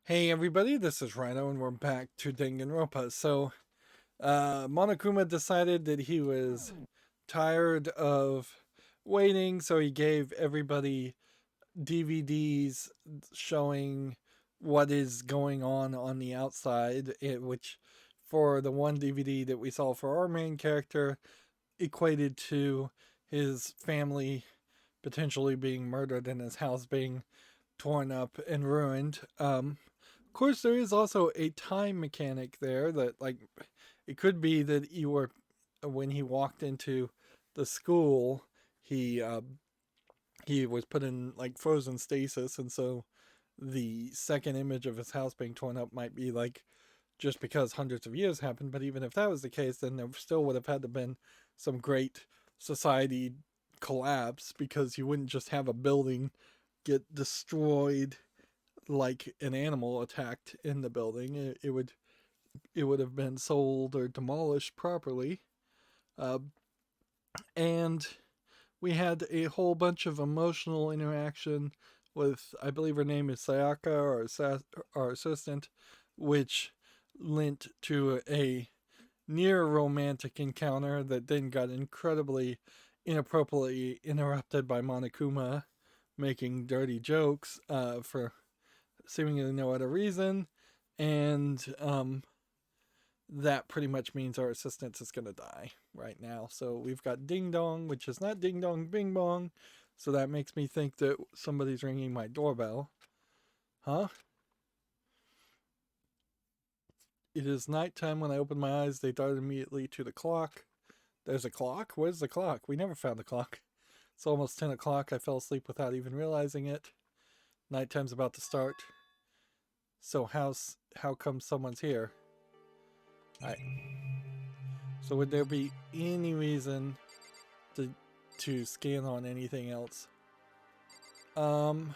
Hey everybody, this is Rydo and we're back to Danganronpa. Monokuma decided that he was tired of waiting, so he gave everybody DVDs showing what is going on the outside, which for the one DVD that we saw for our main character equated to his family potentially being murdered and his house being torn up and ruined. Of course, there is also a time mechanic there that, like, it could be that you were when he walked into the school, he uh, he was put in like frozen stasis, and so the second image of his house being torn up might be like just because hundreds of years happened. But even if that was the case, then there still would have had to been some great society collapse because you wouldn't just have a building get destroyed like an animal attacked in the building. It would have been sold or demolished properly. Uh, and we had a whole bunch of emotional interaction with, I believe her name is Sayaka, our assistant, which lent to a near romantic encounter that then got incredibly inappropriately interrupted by Monokuma making dirty jokes for seemingly no other reason. And that pretty much means our assistant is going to die right now. So we've got Ding Dong, which is not Ding Dong Bing Bong. So that makes me think that somebody's ringing my doorbell. Huh? It is nighttime. When I open my eyes, they dart immediately to the clock. There's a clock? Where's the clock? We never found the clock. It's almost 10 o'clock. I fell asleep without even realizing it. Nighttime's about to start. So how come someone's here? I So would there be any reason to scan on anything else? Um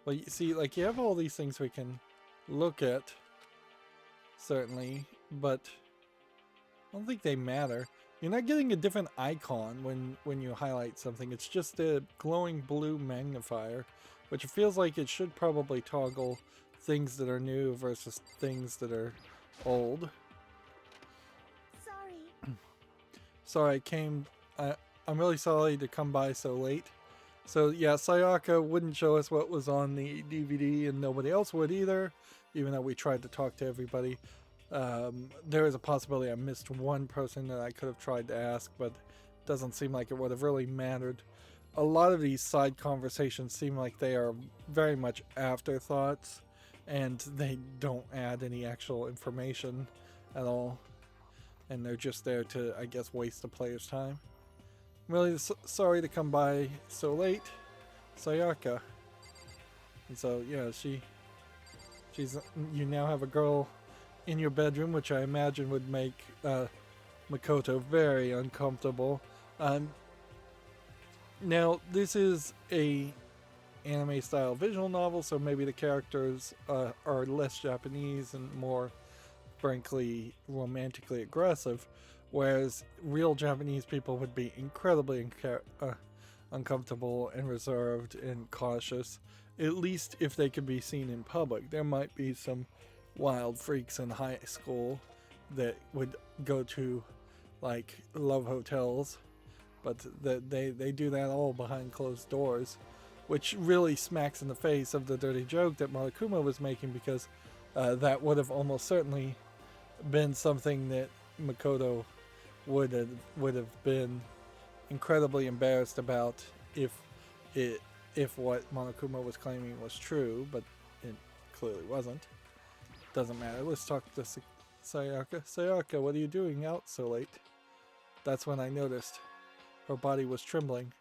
well, you see, like, you have all these things we can look at, certainly, but I don't think they matter. You're not getting a different icon when you highlight something. It's just a glowing blue magnifier, which feels like it should probably toggle things that are new versus things that are old. Sorry. Sorry, I'm really sorry to come by so late. So yeah, Sayaka wouldn't show us what was on the DVD, and nobody else would either, even though we tried to talk to everybody. There is a possibility I missed one person that I could have tried to ask, but it doesn't seem like it would have really mattered. A lot of these side conversations seem like they are very much afterthoughts, and they don't add any actual information at all. And they're just there to, I guess, waste the player's time. I'm really sorry to come by so late, Sayaka. And so, yeah, she's you now have a girl in your bedroom, which I imagine would make Makoto very uncomfortable. Um, Now, this is a anime style visual novel, so maybe the characters are less Japanese and more, frankly, romantically aggressive, whereas real Japanese people would be incredibly uncomfortable and reserved and cautious, at least if they could be seen in public. There might be some wild freaks in high school that would go to, like, love hotels, but they do that all behind closed doors, which really smacks in the face of the dirty joke that Monokuma was making, because that would have almost certainly been something that Makoto would have been incredibly embarrassed about if it if what Monokuma was claiming was true, but it clearly wasn't. Doesn't matter. Let's talk to Sayaka. Sayaka, what are you doing out so late? That's when I noticed her body was trembling.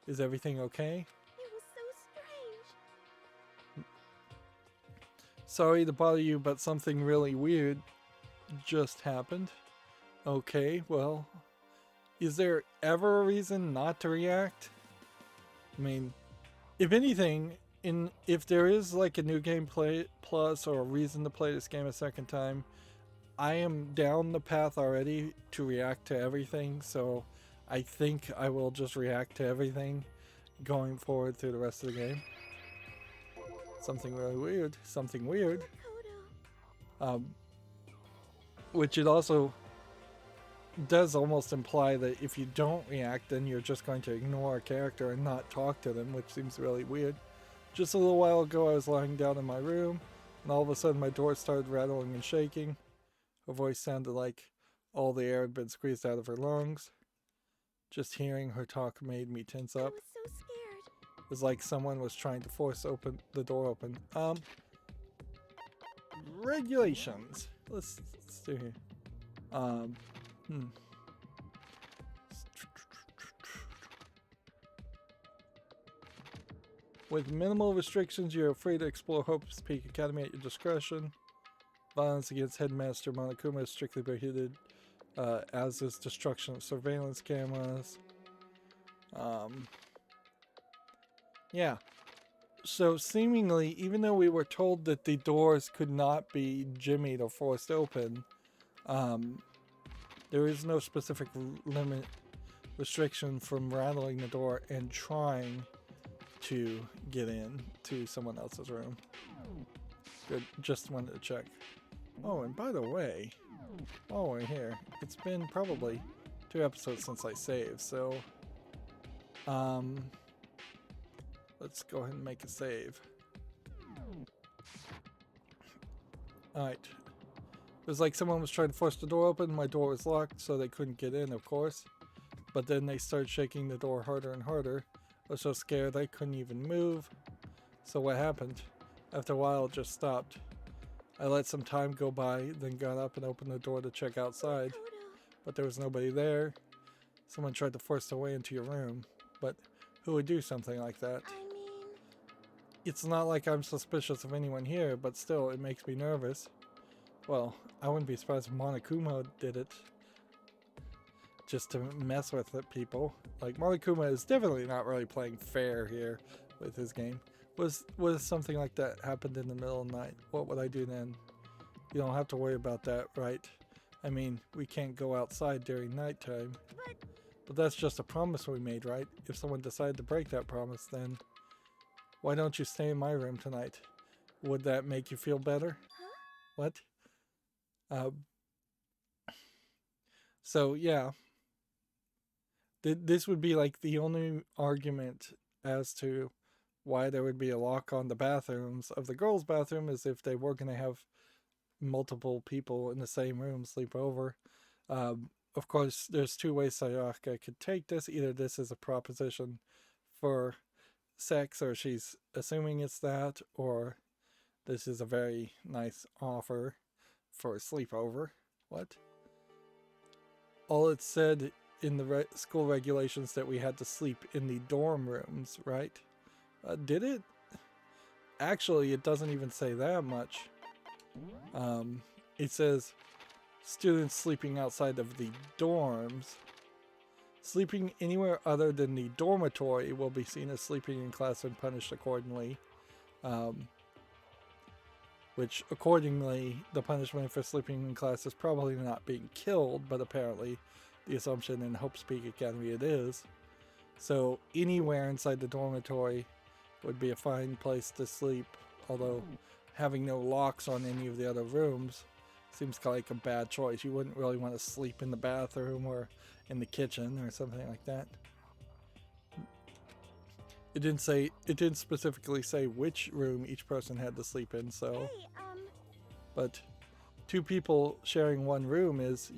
Is everything okay? It was so strange. Sorry to bother you, but something really weird just happened. Okay, well, is there ever a reason not to react? I mean, if anything, if there is like a new gameplay plus or a reason to play this game a second time, I am down the path already to react to everything, so I think I will just react to everything going forward through the rest of the game. something really weird, something weird. Makoto. Which it also does almost imply that if you don't react, then you're just going to ignore a character and not talk to them, which seems really weird. Just a little while ago, I was lying down in my room, and all of a sudden my door started rattling and shaking. Her voice sounded like all the air had been squeezed out of her lungs. Just hearing her talk made me tense I up. was so scared. It was like someone was trying to force open the door open. Regulations. Let's do here. With minimal restrictions, you're free to explore Hope's Peak Academy at your discretion. Violence against Headmaster Monokuma is strictly prohibited, as is destruction of surveillance cameras. Yeah. So seemingly, even though we were told that the doors could not be jimmied or forced open, there is no specific restriction from rattling the door and trying to get in to someone else's room. Good, just wanted to check. Oh, and by the way, while we're here, it's been probably 2 episodes since I saved, so let's go ahead and make a save. Alright. It was like someone was trying to force the door open. My door was locked, so they couldn't get in, of course. But then they started shaking the door harder and harder. I was so scared I couldn't even move. So what happened? After a while, it just stopped. I let some time go by, then got up and opened the door to check outside. But there was nobody there. Someone tried to force their way into your room. But who would do something like that? I mean... It's not like I'm suspicious of anyone here, but still, it makes me nervous. Well, I wouldn't be surprised if Monokuma did it. Just to mess with the people. Like, Monokuma is definitely not really playing fair here with his game. Was something like that happened in the middle of the night, what would I do then? You don't have to worry about that, right? I mean, we can't go outside during nighttime. But that's just a promise we made, right? If someone decided to break that promise, then why don't you stay in my room tonight? Would that make you feel better? Huh? What? So yeah, this would be like the only argument as to why there would be a lock on the bathrooms of the girls' bathroom is if they were going to have multiple people in the same room sleep over. Of course, there's 2 ways Sayaka could take this. Either this is a proposition for sex, or she's assuming it's that, or this is a very nice offer for a sleepover. What? All it said in the school regulations that we had to sleep in the dorm rooms, right? Did it? Actually, it doesn't even say that much. It says students sleeping outside of the dorms. Sleeping anywhere other than the dormitory will be seen as sleeping in class and punished accordingly. Which, accordingly, the punishment for sleeping in class is probably not being killed, but apparently the assumption in Hope's Peak Academy it is. So anywhere inside the dormitory would be a fine place to sleep, although having no locks on any of the other rooms seems like a bad choice. You wouldn't really want to sleep in the bathroom or in the kitchen or something like that. It didn't specifically say which room each person had to sleep in, so Hey, but 2 people sharing one room is,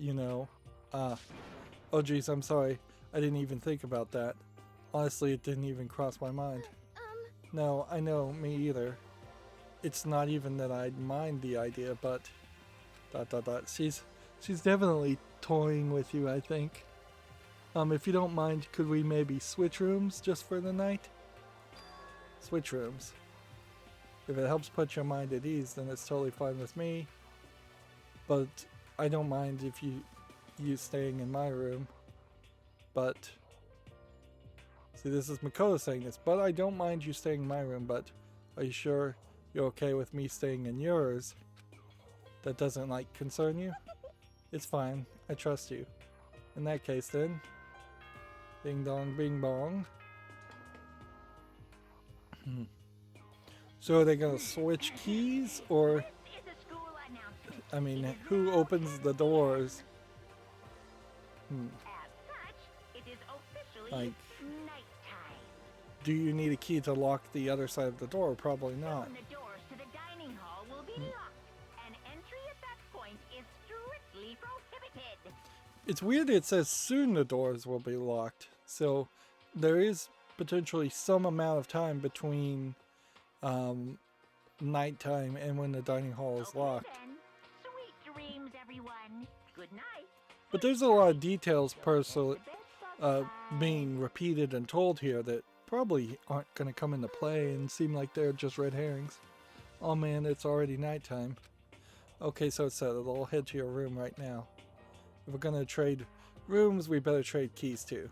oh geez, I'm sorry. I didn't even think about that. Honestly, it didn't even cross my mind. No, I know, me either. It's not even that I'd mind the idea, but... She's definitely toying with you, I think. If you don't mind, could we maybe switch rooms just for the night? Switch rooms. If it helps put your mind at ease, then it's totally fine with me. But I don't mind if you staying in my room. But... See, this is Makoto saying this. But I don't mind you staying in my room, but are you sure you're okay with me staying in yours? That doesn't, concern you? It's fine. I trust you. In that case, then. Ding dong, bing bong. So are they gonna switch keys, or This is a school announcement. I mean, who opens the doors? As such, it is officially Like, nighttime. do you need a key to lock the other side of the door? Probably not. Soon the doors to the dining hall will be locked, and entry at that point is strictly prohibited. It's weird it says soon the doors will be locked. So there is potentially some amount of time between nighttime and when the dining hall is locked. Then, sweet dreams, everyone. Good night. But there's a lot of details being repeated and told here that probably aren't going to come into play and seem like they're just red herrings. Oh man, it's already nighttime. Okay, so it's settled. I'll head to your room right now. If we're going to trade rooms, we better trade keys too.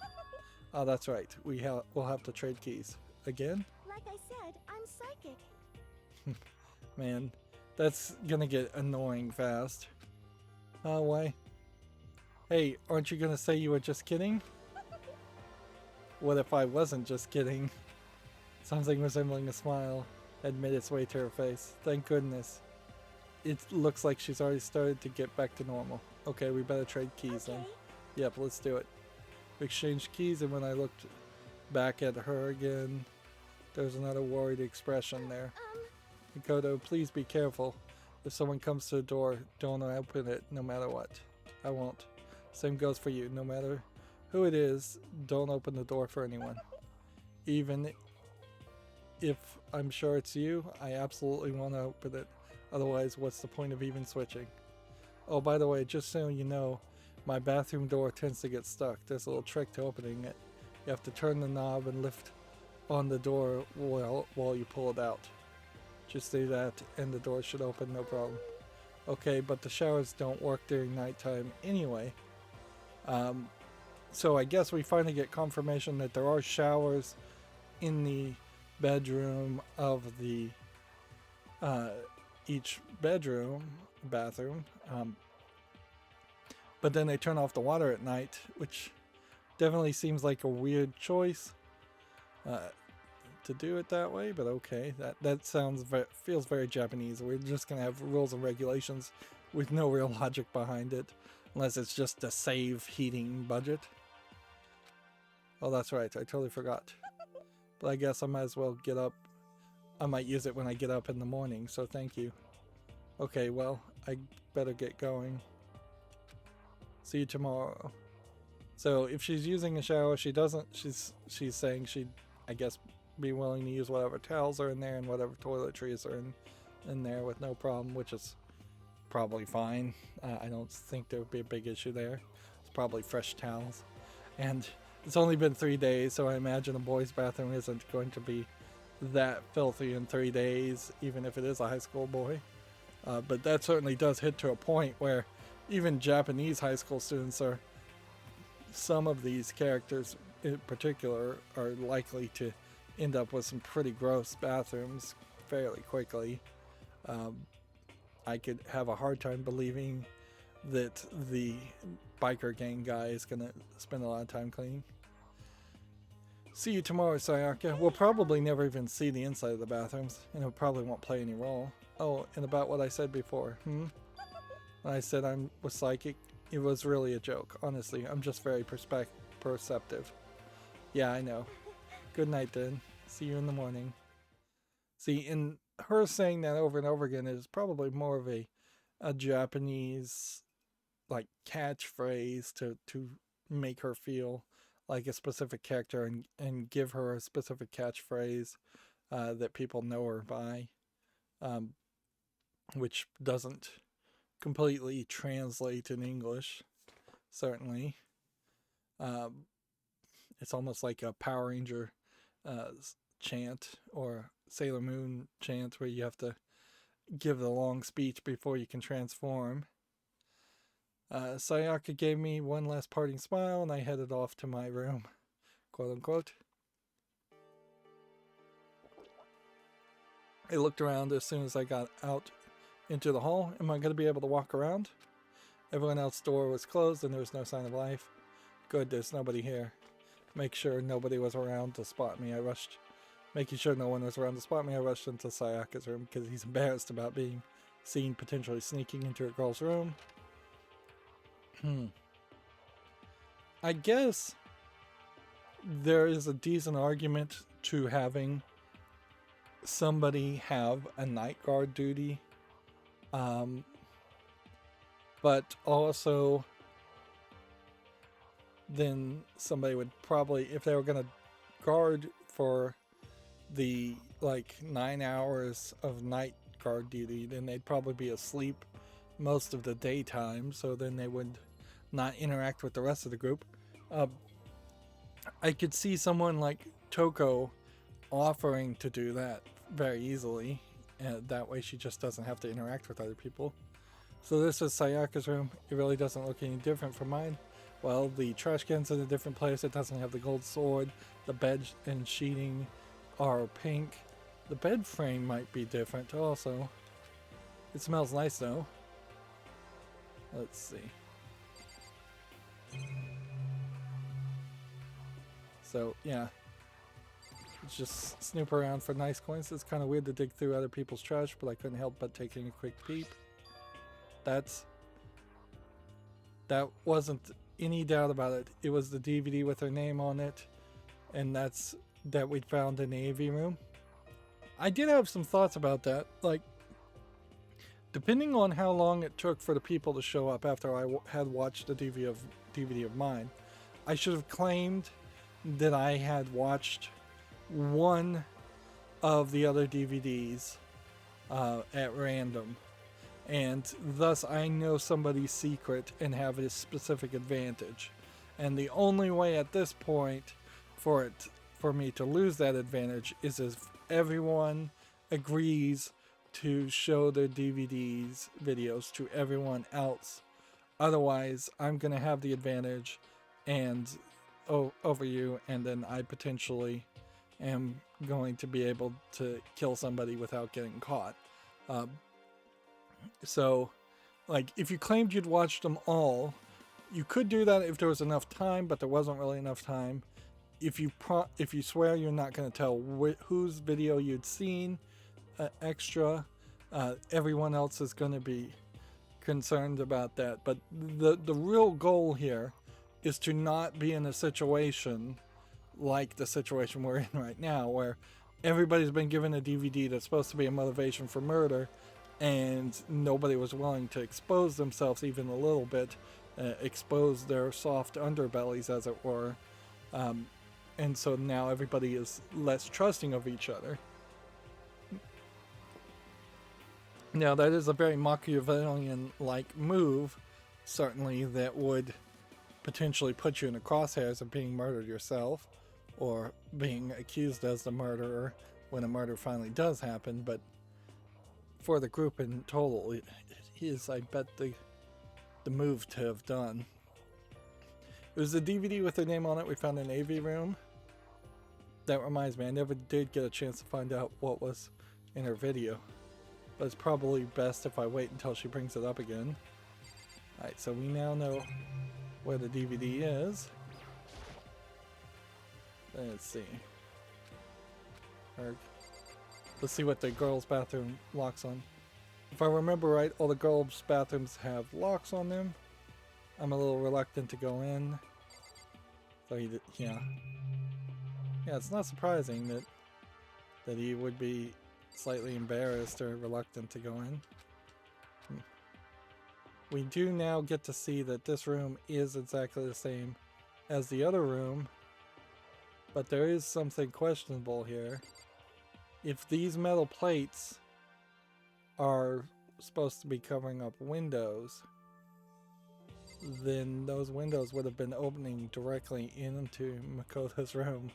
Oh, that's right. We'll have to trade keys. Again? Like I said, I'm psychic. Man, that's going to get annoying fast. Oh, why? Hey, aren't you going to say you were just kidding? What if I wasn't just kidding? Something resembling a smile had made its way to her face. Thank goodness. It looks like she's already started to get back to normal. Okay, we better trade keys then. Yep, let's do it. We exchanged keys, and when I looked back at her again, there's another worried expression there. Makoto, please be careful. If someone comes to the door, don't open it no matter what. I won't. Same goes for you. No matter who it is, don't open the door for anyone. Even if I'm sure it's you, I absolutely want to open it. Otherwise, what's the point of even switching? Oh, by the way, just so you know, my bathroom door tends to get stuck. There's a little trick to opening it. You have to turn the knob and lift on the door while you pull it out. Just do that and the door should open, no problem. Okay, but the showers don't work during nighttime anyway. So I guess we finally get confirmation that there are showers in the bedroom of the each bathroom. But then they turn off the water at night, which definitely seems like a weird choice to do it that way. But okay, that feels very Japanese. We're just gonna have rules and regulations with no real logic behind it, unless it's just to save heating budget. Oh, that's right. I totally forgot. But I guess I might as well get up. I might use it when I get up in the morning, so thank you. Okay, well, I better get going. See you tomorrow. So if she's using a shower, she's saying she'd, I guess, be willing to use whatever towels are in there and whatever toiletries are in there with no problem, which is probably fine. I don't think there would be a big issue there. It's probably fresh towels. And it's only been 3 days, so I imagine a boy's bathroom isn't going to be that filthy in 3 days, even if it is a high school boy. But that certainly does hit to a point where even Japanese high school students some of these characters in particular are likely to end up with some pretty gross bathrooms fairly quickly. I could have a hard time believing that the biker gang guy is going to spend a lot of time cleaning. See you tomorrow, Sayaka. We'll probably never even see the inside of the bathrooms, and it probably won't play any role. Oh, and about what I said before, When I said I was psychic, it was really a joke. Honestly, I'm just very perceptive. Yeah, I know. Good night then. See you in the morning. See, in her saying that over and over again is probably more of a Japanese like catchphrase to make her feel like a specific character and give her a specific catchphrase that people know her by, which doesn't completely translate in English, certainly. It's almost like a Power Ranger chant or Sailor Moon chant where you have to give the long speech before you can transform. Sayaka gave me one last parting smile and I headed off to my room, quote unquote. I looked around as soon as I got out into the hall. Am I going to be able to walk around? Everyone else's door was closed and there was no sign of life. Good, there's nobody here. Make sure nobody was around to spot me. I rushed Making sure no one was around to spot me, I rushed into Sayaka's room because he's embarrassed about being seen potentially sneaking into a girl's room. I guess there is a decent argument to having somebody have a night guard duty. But also then somebody would probably, if they were going to guard for the like 9 hours of night guard duty, then they'd probably be asleep most of the daytime, so then they would not interact with the rest of the group. I could see someone like Toko offering to do that very easily, and that way she just doesn't have to interact with other people. So this is Sayaka's room. It really doesn't look any different from mine. Well, the trash can's in a different place. It doesn't have the gold sword. The bed and sheeting are pink. The bed frame might be different also. It smells nice though. Let's see. So yeah, just snoop around for nice coins. It's kind of weird to dig through other people's trash, but I couldn't help but taking a quick peep. That wasn't any doubt about it. It was the DVD with her name on it, and that we'd found in the AV room. I did have some thoughts about that. Like, depending on how long it took for the people to show up after I had watched the DVD of mine, I should have claimed that I had watched one of the other DVDs at random, and thus I know somebody's secret and have a specific advantage. And the only way at this point for me to lose that advantage is if everyone agrees to show their videos to everyone else. Otherwise, I'm going to have the advantage and over you, and then I potentially am going to be able to kill somebody without getting caught. So, like, if you claimed you'd watched them all, you could do that if there was enough time, but there wasn't really enough time. If you swear you're not going to tell whose video you'd seen extra, everyone else is going to be concerned about that. But the real goal here is to not be in a situation like the situation we're in right now, where everybody's been given a DVD that's supposed to be a motivation for murder, and nobody was willing to expose themselves even a little bit, expose their soft underbellies, as it were. And so now everybody is less trusting of each other. Now, that is a very Machiavellian-like move, certainly, that would potentially put you in the crosshairs of being murdered yourself, or being accused as the murderer when a murder finally does happen. But for the group in total, it is, I bet, the move to have done. It was a DVD with her name on it we found in AV room. That reminds me, I never did get a chance to find out what was in her video, but it's probably best if I wait until she brings it up again. Alright, so we now know where the DVD is. Let's see. Let's see what the girls' bathroom locks on. If I remember right, all the girls' bathrooms have locks on them. I'm a little reluctant to go in. So yeah. Yeah, it's not surprising that he would be slightly embarrassed or reluctant to go in. We do now get to see that this room is exactly the same as the other room, but there is something questionable here. If these metal plates are supposed to be covering up windows, then those windows would have been opening directly into Makoto's room.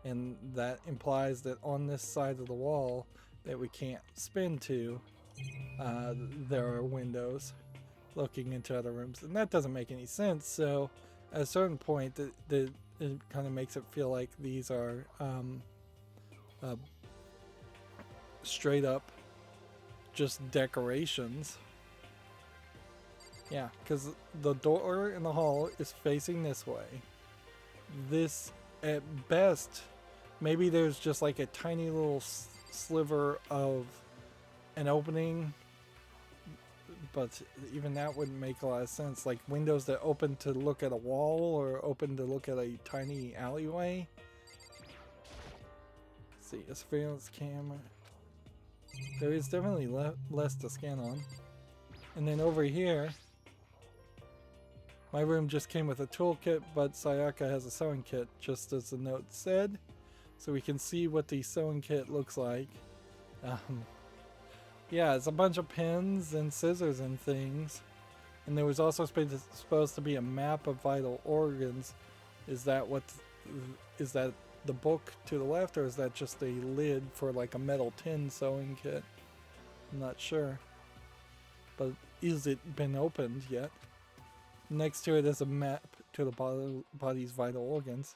And that implies that on this side of the wall that we can't spin to, there are windows looking into other rooms. And that doesn't make any sense. So at a certain point, it kind of makes it feel like these are straight up just decorations. Yeah, because the door in the hall is facing this way. This, at best, Maybe there's just like a tiny little sliver of an opening, but even that wouldn't make a lot of sense. Like windows that open to look at a wall or open to look at a tiny alleyway. Let's see, a surveillance camera. There is definitely less to scan on. And then over here, my room just came with a toolkit, but Sayaka has a sewing kit, just as the note said. So we can see what the sewing kit looks like. Yeah, it's a bunch of pins and scissors and things. And there was also supposed to be a map of vital organs. Is that the book to the left, or is that just a lid for like a metal tin sewing kit? I'm not sure. But is it been opened yet? Next to it is a map to the body's vital organs.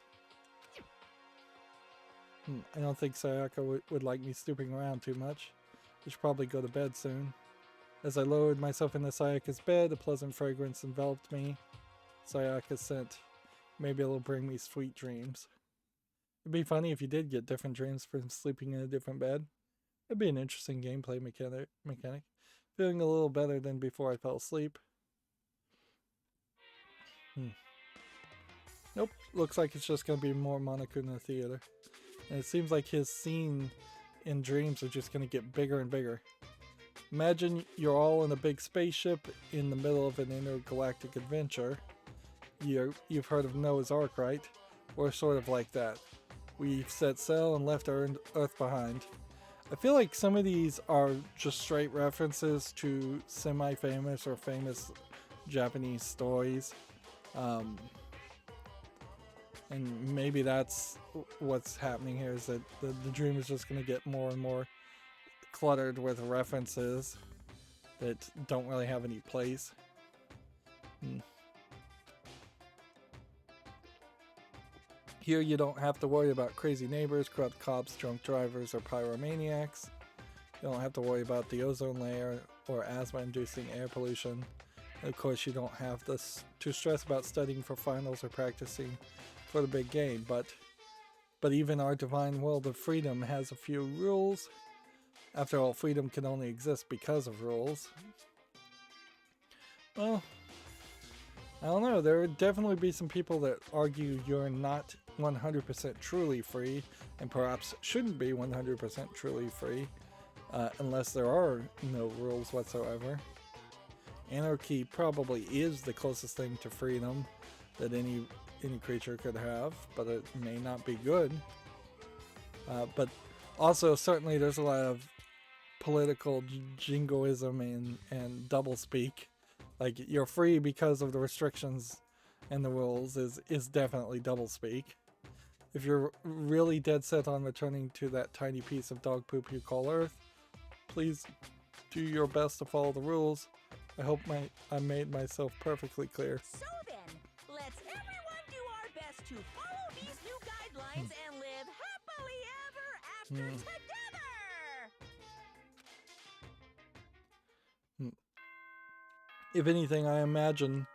I don't think Sayaka would like me snooping around too much. I should probably go to bed soon. As I lowered myself into Sayaka's bed, a pleasant fragrance enveloped me. Sayaka's scent. Maybe it'll bring me sweet dreams. It'd be funny if you did get different dreams from sleeping in a different bed. It'd be an interesting gameplay mechanic. Feeling a little better than before I fell asleep. Nope, looks like it's just going to be more Monokuma theater. And it seems like his scene in dreams are just going to get bigger and bigger. Imagine you're all in a big spaceship in the middle of an intergalactic adventure. You've heard of Noah's Ark, right? We're sort of like that. We've set sail and left our Earth behind. I feel like some of these are just straight references to semi-famous or famous Japanese stories. And maybe that's what's happening here, is that the dream is just going to get more and more cluttered with references that don't really have any place. Here you don't have to worry about crazy neighbors, corrupt cops, drunk drivers, or pyromaniacs. You don't have to worry about the ozone layer or asthma-inducing air pollution. And of course, you don't have to stress about studying for finals or practicing for the big game. But even our divine world of freedom has a few rules. After all, freedom can only exist because of rules. Well, I don't know. There would definitely be some people that argue you're not 100% truly free, and perhaps shouldn't be 100% truly free, unless there are no rules whatsoever. Anarchy probably is the closest thing to freedom that any creature could have, but it may not be good. But also, certainly there's a lot of political jingoism and doublespeak. Like, you're free because of the restrictions and the rules is definitely doublespeak. If you're really dead set on returning to that tiny piece of dog poop you call Earth, please do your best to follow the rules. I hope I made myself perfectly clear. So then, let's everyone do our best to follow these new guidelines and live happily ever after together! If anything, I imagine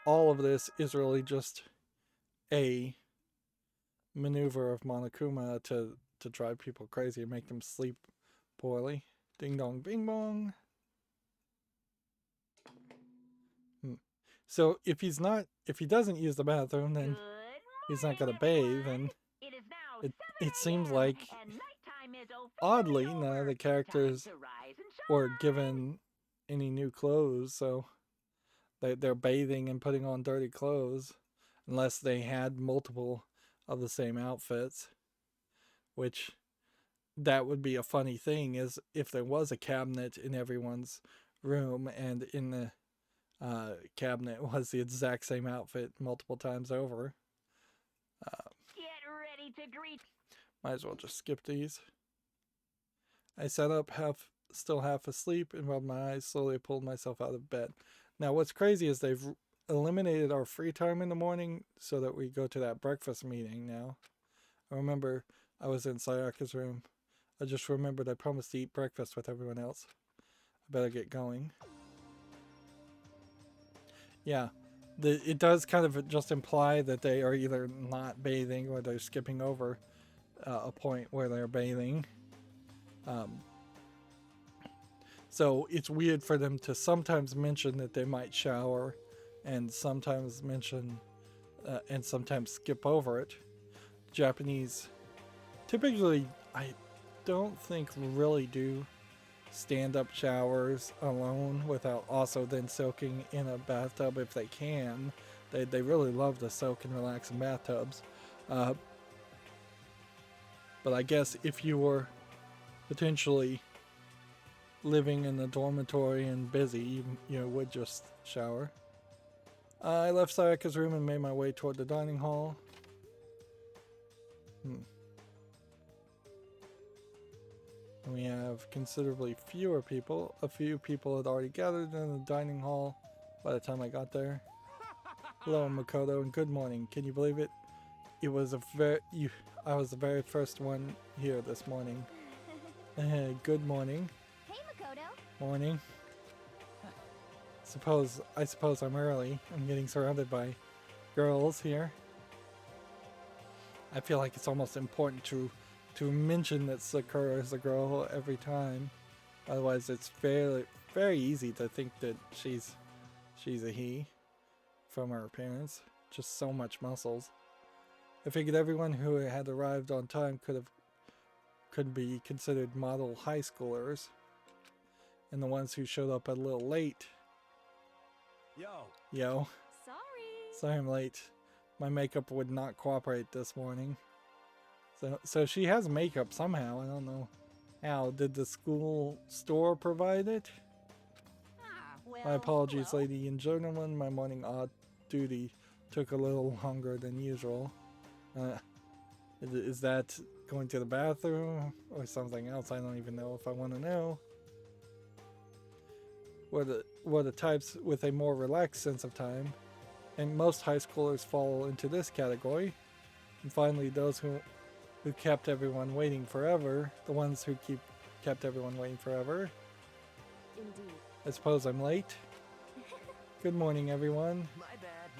all of this is really just a maneuver of Monokuma to drive people crazy and make them sleep poorly. Ding dong bing bong. So if he doesn't use the bathroom, then he's not gonna bathe, and it seems like, oddly, none of the characters were given any new clothes, so they're bathing and putting on dirty clothes, unless they had multiple of the same outfits, which that would be a funny thing, is if there was a cabinet in everyone's room and in the cabinet was the exact same outfit multiple times over. Get ready to greet. Might as well just skip these. I sat up still half asleep and rubbed my eyes, slowly pulled myself out of bed. Now what's crazy is they've eliminated our free time in the morning so that we go to that breakfast meeting now. I remember I was in Sayaka's room. I just remembered I promised to eat breakfast with everyone else. I better get going. Yeah, it does kind of just imply that they are either not bathing or they're skipping over a point where they're bathing. Um, so it's weird for them to sometimes mention that they might shower, and sometimes mention and sometimes skip over it. Japanese typically, I don't think really do stand-up showers alone without also then soaking in a bathtub if they can. They really love to soak and relax in bathtubs. But I guess if you were potentially living in the dormitory and busy, you would just shower. I left Sayaka's room and made my way toward the dining hall. We have considerably fewer people. A few people had already gathered in the dining hall by the time I got there. Hello, Makoto, and good morning. Can you believe it? I was the very first one here this morning. Good morning. Hey, Makoto. Morning. I suppose I'm early. I'm getting surrounded by girls here. I feel like it's almost important to mention that Sakura is a girl every time. Otherwise, it's very easy to think that she's a he from her appearance. Just so much muscles. I figured everyone who had arrived on time could be considered model high schoolers, and the ones who showed up a little late. Yo. Sorry I'm late. My makeup would not cooperate this morning. So she has makeup somehow. I don't know how. Did the school store provide it? My apologies, lady and gentlemen. My morning odd duty took a little longer than usual. Is that going to the bathroom or something else? I don't even know if I want to know. We're the types with a more relaxed sense of time, and most high schoolers fall into this category. And finally, those who kept everyone waiting forever, the ones who kept everyone waiting forever. Indeed. I suppose I'm late. Good morning, everyone. My bad.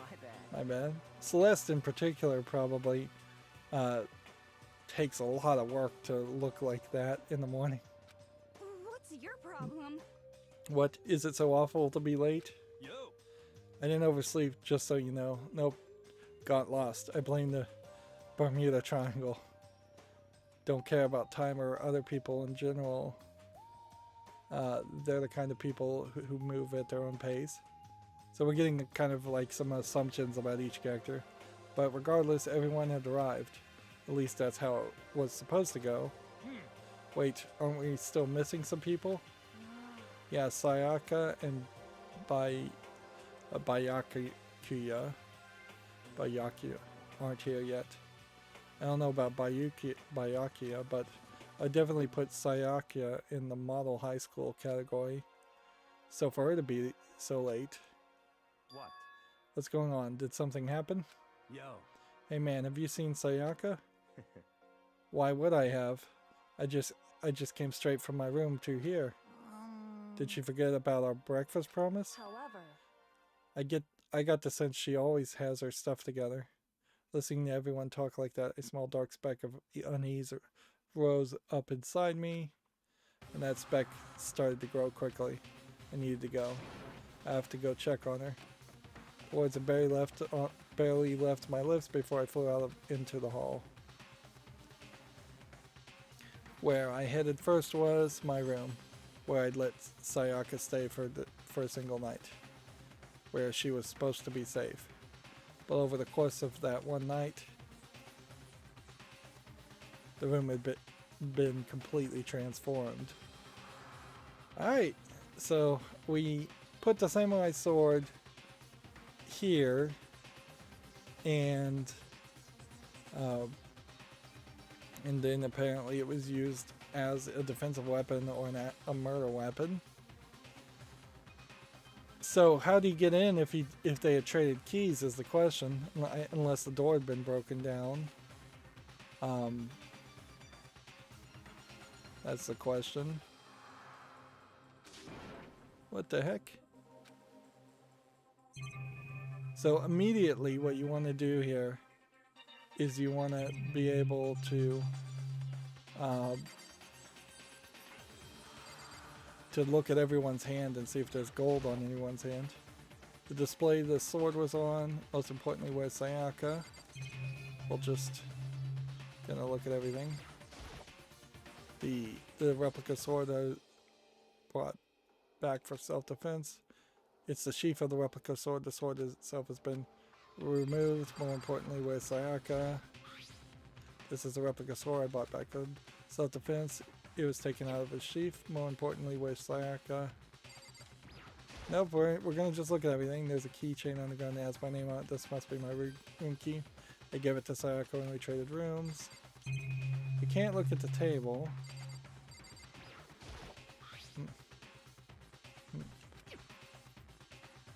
My bad. Celeste in particular probably takes a lot of work to look like that in the morning. What's your problem? What, is it so awful to be late? Yo. I didn't oversleep, just so you know. Nope. Got lost. I blame the Bermuda Triangle. Don't care about time or other people in general. They're the kind of people who move at their own pace. So we're getting kind of like some assumptions about each character. But regardless, everyone had arrived. At least that's how it was supposed to go. Wait, aren't we still missing some people? Yeah, Sayaka and Byakuya aren't here yet. I don't know about Byakuya, but I definitely put Sayaka in the model high school category. So for her to be so late. What? What's going on? Did something happen? Yo. Hey man, have you seen Sayaka? Why would I have? I just came straight from my room to here. Did she forget about our breakfast promise? However, I got the sense she always has her stuff together. Listening to everyone talk like that, a small dark speck of unease rose up inside me, and that speck started to grow quickly. I needed to go. I have to go check on her. Words had barely left my lips before I flew out into the hall. Where I headed first was my room, where I'd let Sayaka stay for a single night, where she was supposed to be safe. But over the course of that one night, the room had been completely transformed. Alright, so we put the samurai sword here, and then apparently it was used as a defensive weapon or a murder weapon. So how do you get in if they had traded keys is the question, unless the door had been broken down. That's the question. What the heck? So immediately what you want to do here is you want to be able um, to look at everyone's hand and see if there's gold on anyone's hand. The display the sword was on, most importantly, where's Sayaka? We'll just gonna look at everything. The replica sword I brought back for self-defense. It's the sheath of the replica sword. The sword itself has been removed. More importantly, where's Sayaka? This is the replica sword I bought back for self-defense. It was taken out of his sheath. More importantly, where's Sayaka? Nope, we're gonna just look at everything. There's a keychain on the ground that has my name on it. This must be my room key. I gave it to Sayaka when we traded rooms. We can't look at the table.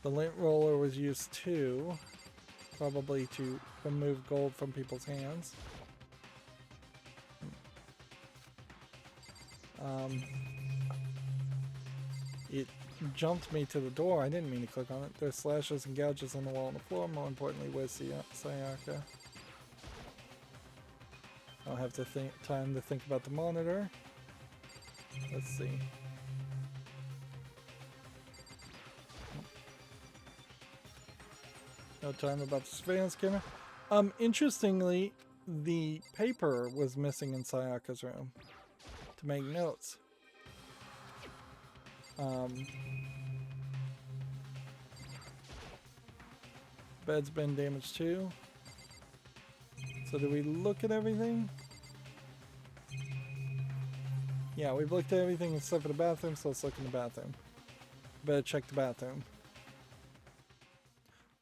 The lint roller was used too, probably to remove gold from people's hands. It jumped me to the door. I didn't mean to click on it. There's slashes and gouges on the wall and the floor. More importantly, where's Sayaka? I'll have to time to think about the monitor. Let's see. No time about the surveillance camera. Interestingly, the paper was missing in Sayaka's room to make notes. Bed's been damaged too. So do we look at everything? Yeah, we've looked at everything except for the bathroom, so let's look in the bathroom. Better check the bathroom.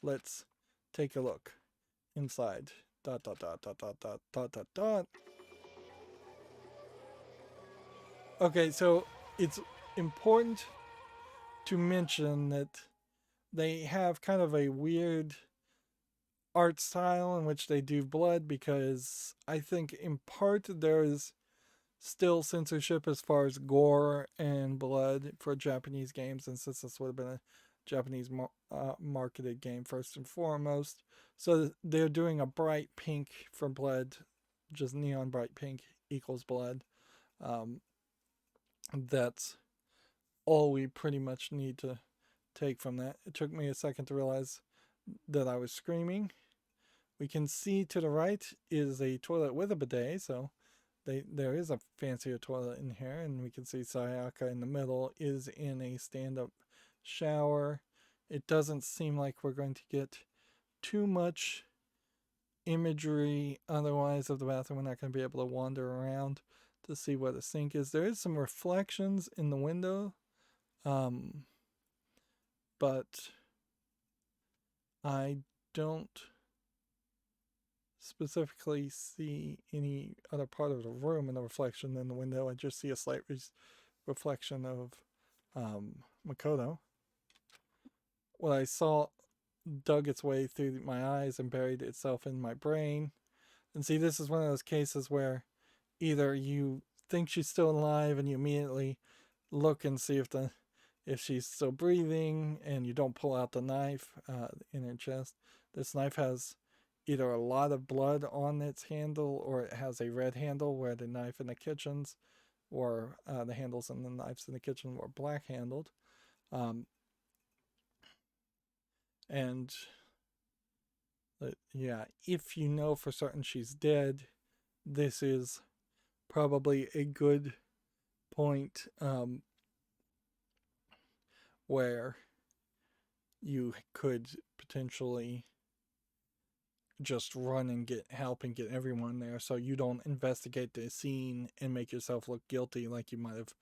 Let's take a look inside. Dot dot dot dot dot dot dot dot dot. Okay, so it's important to mention that they have kind of a weird art style in which they do blood, because I think in part there's still censorship as far as gore and blood for Japanese games, and since this would have been a Japanese marketed game first and foremost, so they're doing a bright pink for blood, just neon bright pink equals blood. That's all we pretty much need to take from that. It took me a second to realize that I was screaming. We can see to the right is a toilet with a bidet, so there is a fancier toilet in here, and we can see Sayaka in the middle is in a stand-up shower. It doesn't seem like we're going to get too much imagery otherwise of the bathroom. We're not going to be able to wander around to see where the sink is. There is some reflections in the window, but I don't specifically see any other part of the room in the reflection than the window. I just see a slight reflection of Makoto. What I saw dug its way through my eyes and buried itself in my brain. And see, this is one of those cases where either you think she's still alive and you immediately look and see if she's still breathing, and you don't pull out the knife in her chest. This knife has either a lot of blood on its handle, or it has a red handle where the knife in the kitchens, or the handles and the knives in the kitchen were black handled. And yeah, if you know for certain she's dead, this is probably a good point where you could potentially just run and get help and get everyone there, so you don't investigate the scene and make yourself look guilty like you might have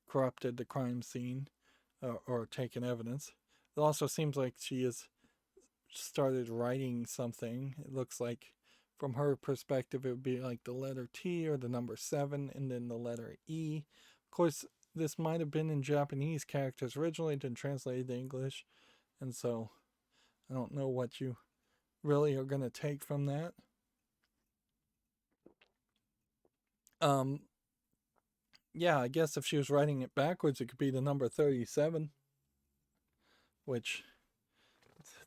corrupted the crime scene or taken evidence. It also seems like she has started writing something. It looks like from her perspective it would be like the letter T or the number 7 and then the letter E. Of course, this might have been in Japanese characters originally, then translated to English, and so I don't know what you really are going to take from that. Yeah, I guess if she was writing it backwards, it could be the number 37, which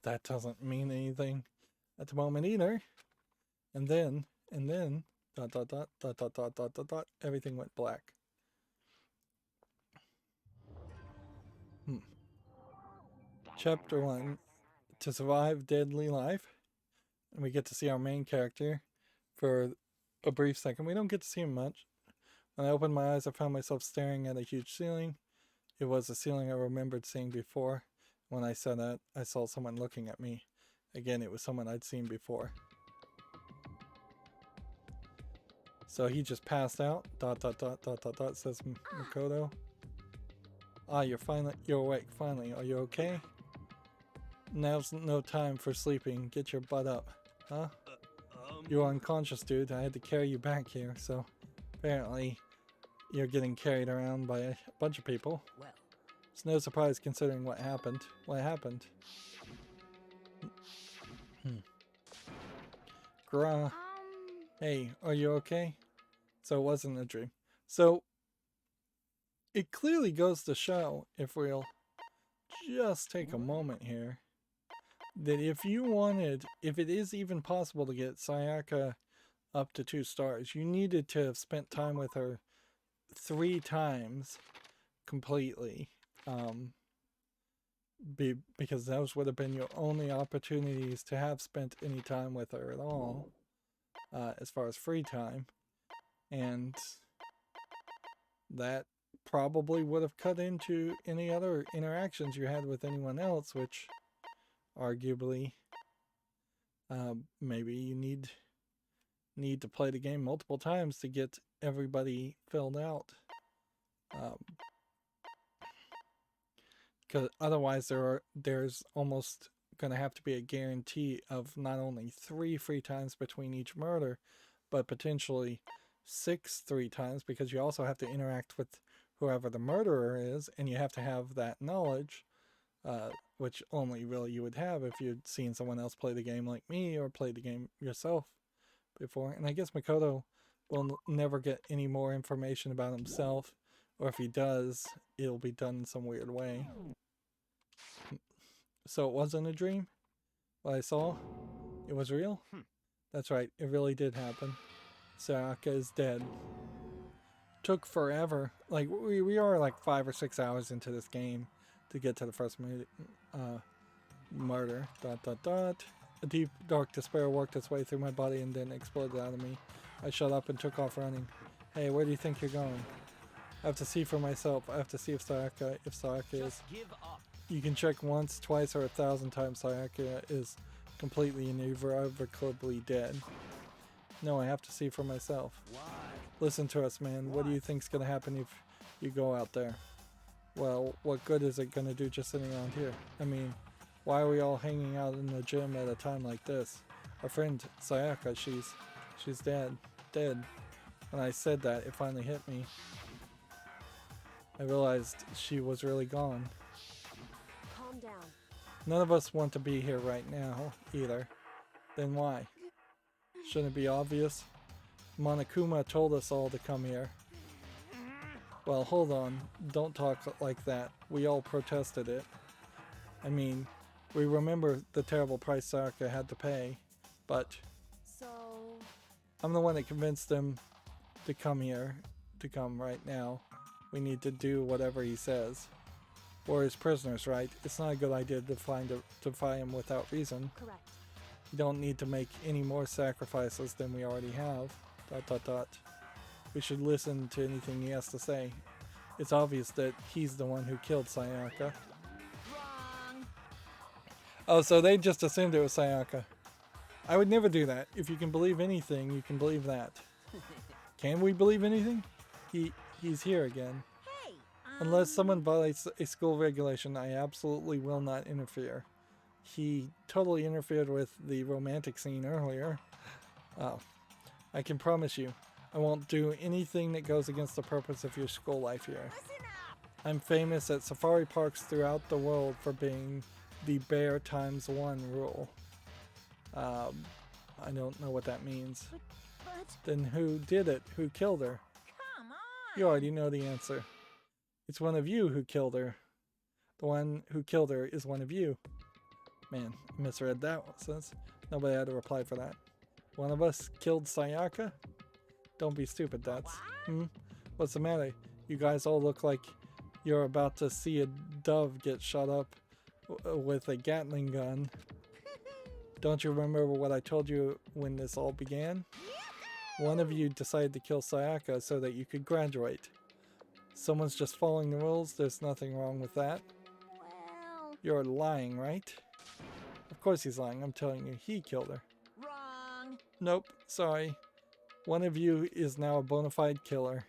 that doesn't mean anything at the moment either. And then, dot, dot, dot, dot, dot, dot, dot, dot, dot, everything went black. Chapter 1, To Survive Deadly Life. And we get to see our main character for a brief second. We don't get to see him much. When I opened my eyes, I found myself staring at a huge ceiling. It was a ceiling I remembered seeing before. When I said that, I saw someone looking at me. Again, it was someone I'd seen before. So he just passed out. Dot, dot, dot, dot, dot, dot, says Makoto. Ah, you're awake, finally. Are you okay? Now's no time for sleeping. Get your butt up. Huh? You were unconscious, dude. I had to carry you back here, so apparently you're getting carried around by a bunch of people. Well, It's no surprise considering what happened. What happened? Gra. Hey, are you okay? So it wasn't a dream. So it clearly goes to show, if we'll just take a moment here, that if it is even possible to get Sayaka up to 2 stars, you needed to have spent time with her 3 times completely. Because those would have been your only opportunities to have spent any time with her at all, as far as free time. And that probably would have cut into any other interactions you had with anyone else, which arguably maybe you need to play the game multiple times to get everybody filled out, because otherwise there's almost going to have to be a guarantee of not only 3 free times between each murder, but potentially 6 3 times, because you also have to interact with whoever the murderer is, and you have to have that knowledge, which only really you would have if you'd seen someone else play the game like me or played the game yourself before. And I guess Makoto will never get any more information about himself, or if he does, it'll be done in some weird way. So it wasn't a dream? What I saw? It was real? That's right, it really did happen. Sayaka is dead. Took forever. Like, we are like 5 or 6 hours into this game to get to the first murder. Dot, dot, dot. A deep, dark despair worked its way through my body and then exploded out of me. I shut up and took off running. Hey, where do you think you're going? I have to see for myself. I have to see if Sayaka is. Give up. You can check once, twice, or 1,000 times Sayaka is completely and irrevocably dead. No, I have to see for myself. Why? Listen to us, man. What do you think's gonna happen if you go out there? Well, what good is it gonna do just sitting around here? I mean, why are we all hanging out in the gym at a time like this? Our friend Sayaka, she's dead. Dead. When I said that, it finally hit me. I realized she was really gone. calm down. None of us want to be here right now, either. Then why? Shouldn't it be obvious? Monokuma told us all to come here. Well, hold on. Don't talk like that. We all protested it. I mean, we remember the terrible price Sayaka had to pay, but So, I'm the one that convinced him to come here, to come right now. We need to do whatever he says. We're his prisoners, right? It's not a good idea to defy him without reason. correct. We don't need to make any more sacrifices than we already have. Dot, dot, dot. We should listen to anything he has to say. It's obvious that he's the one who killed Sayaka. Wrong. Oh, so they just assumed it was Sayaka. I would never do that. If you can believe anything, you can believe that. Can we believe anything? He's here again. Hey, Unless someone violates a school regulation, I absolutely will not interfere. He totally interfered with the romantic scene earlier. Oh, I can promise you, I won't do anything that goes against the purpose of your school life here. listen up. I'm famous at safari parks throughout the world for being the bear times 1 rule. I don't know what that means. But, Then who did it? Who killed her? come on. You already know the answer. It's one of you who killed her. The one who killed her is one of you. Man, I misread that one since nobody had a reply for that. One of us killed Sayaka? Don't be stupid, that's. What's the matter? You guys all look like you're about to see a dove get shot up with a Gatling gun. Don't you remember what I told you when this all began? One of you decided to kill Sayaka so that you could graduate. Someone's just following the rules. There's nothing wrong with that. Well, You're lying, right? Of course he's lying. I'm telling you, he killed her. Wrong. Nope, sorry. One of you is now a bona fide killer.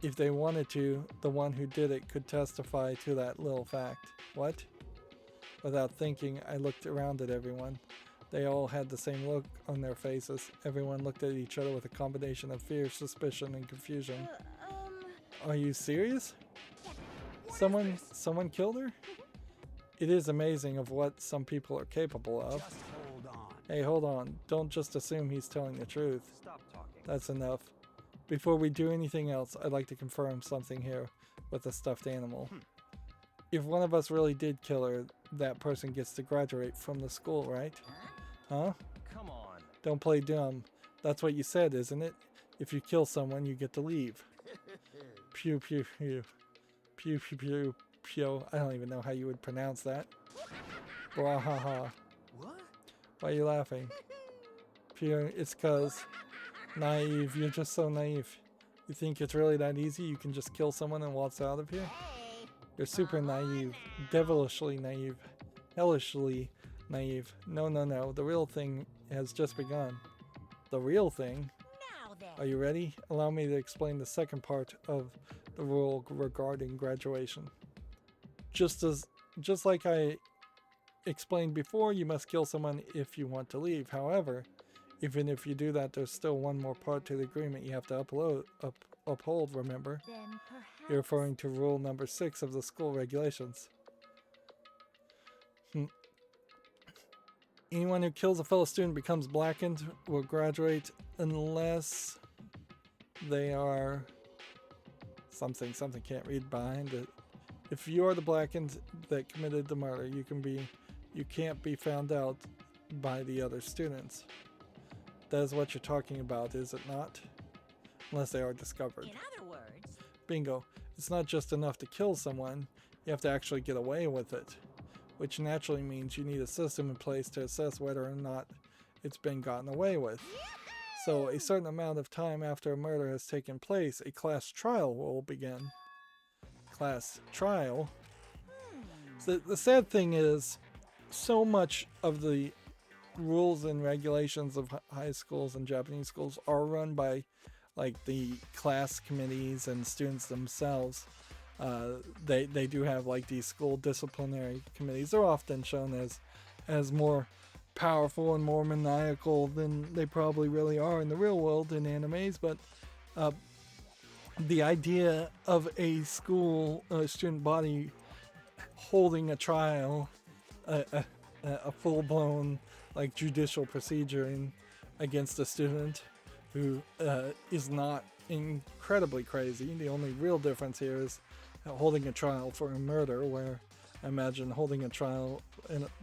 If they wanted to, the one who did it could testify to that little fact. What? Without thinking, I looked around at everyone. They all had the same look on their faces. Everyone looked at each other with a combination of fear, suspicion, and confusion. Are you serious? Someone killed her? It is amazing of what some people are capable of. Just hold on. Hey, hold on. Don't just assume he's telling the truth. Stop talking. That's enough. Before we do anything else, I'd like to confirm something here with the stuffed animal. If one of us really did kill her, that person gets to graduate from the school, right? Huh? Come on. Don't play dumb. That's what you said, isn't it? If you kill someone, you get to leave. Pew pew pew. Pew pew pew pew. I don't even know how you would pronounce that. Bwahaha. What? Why are you laughing? Pew, it's cause naive. You're just so naive. You think it's really that easy? You can just kill someone and waltz out of here? Hey. You're super naive. Devilishly naive. Hellishly naive. No, no, no. The real thing has just begun. The real thing? Now then. Are you ready? Allow me to explain the second part of the rule regarding graduation. Just like I explained before, you must kill someone if you want to leave. However, even if you do that, there's still one more part to the agreement you have to uphold, remember? then perhaps. You're referring to rule number 6 of the school regulations. Anyone who kills a fellow student becomes blackened will graduate unless they are something can't read behind it. If you are the blackened that committed the murder, you can't be found out by the other students. That is what you're talking about, is it not? Unless they are discovered. In other words, Bingo. It's not just enough to kill someone, you have to actually get away with it. Which naturally means you need a system in place to assess whether or not it's been gotten away with. So a certain amount of time after a murder has taken place, a class trial will begin. Class trial? So the sad thing is, so much of the rules and regulations of high schools and Japanese schools are run by like the class committees and students themselves. They do have like these school disciplinary committees. They're often shown as more powerful and more maniacal than they probably really are in the real world in animes, but the idea of a school student body holding a trial, a full-blown like judicial procedure against a student who is not incredibly crazy. The only real difference here is holding a trial for a murder, where I imagine holding a trial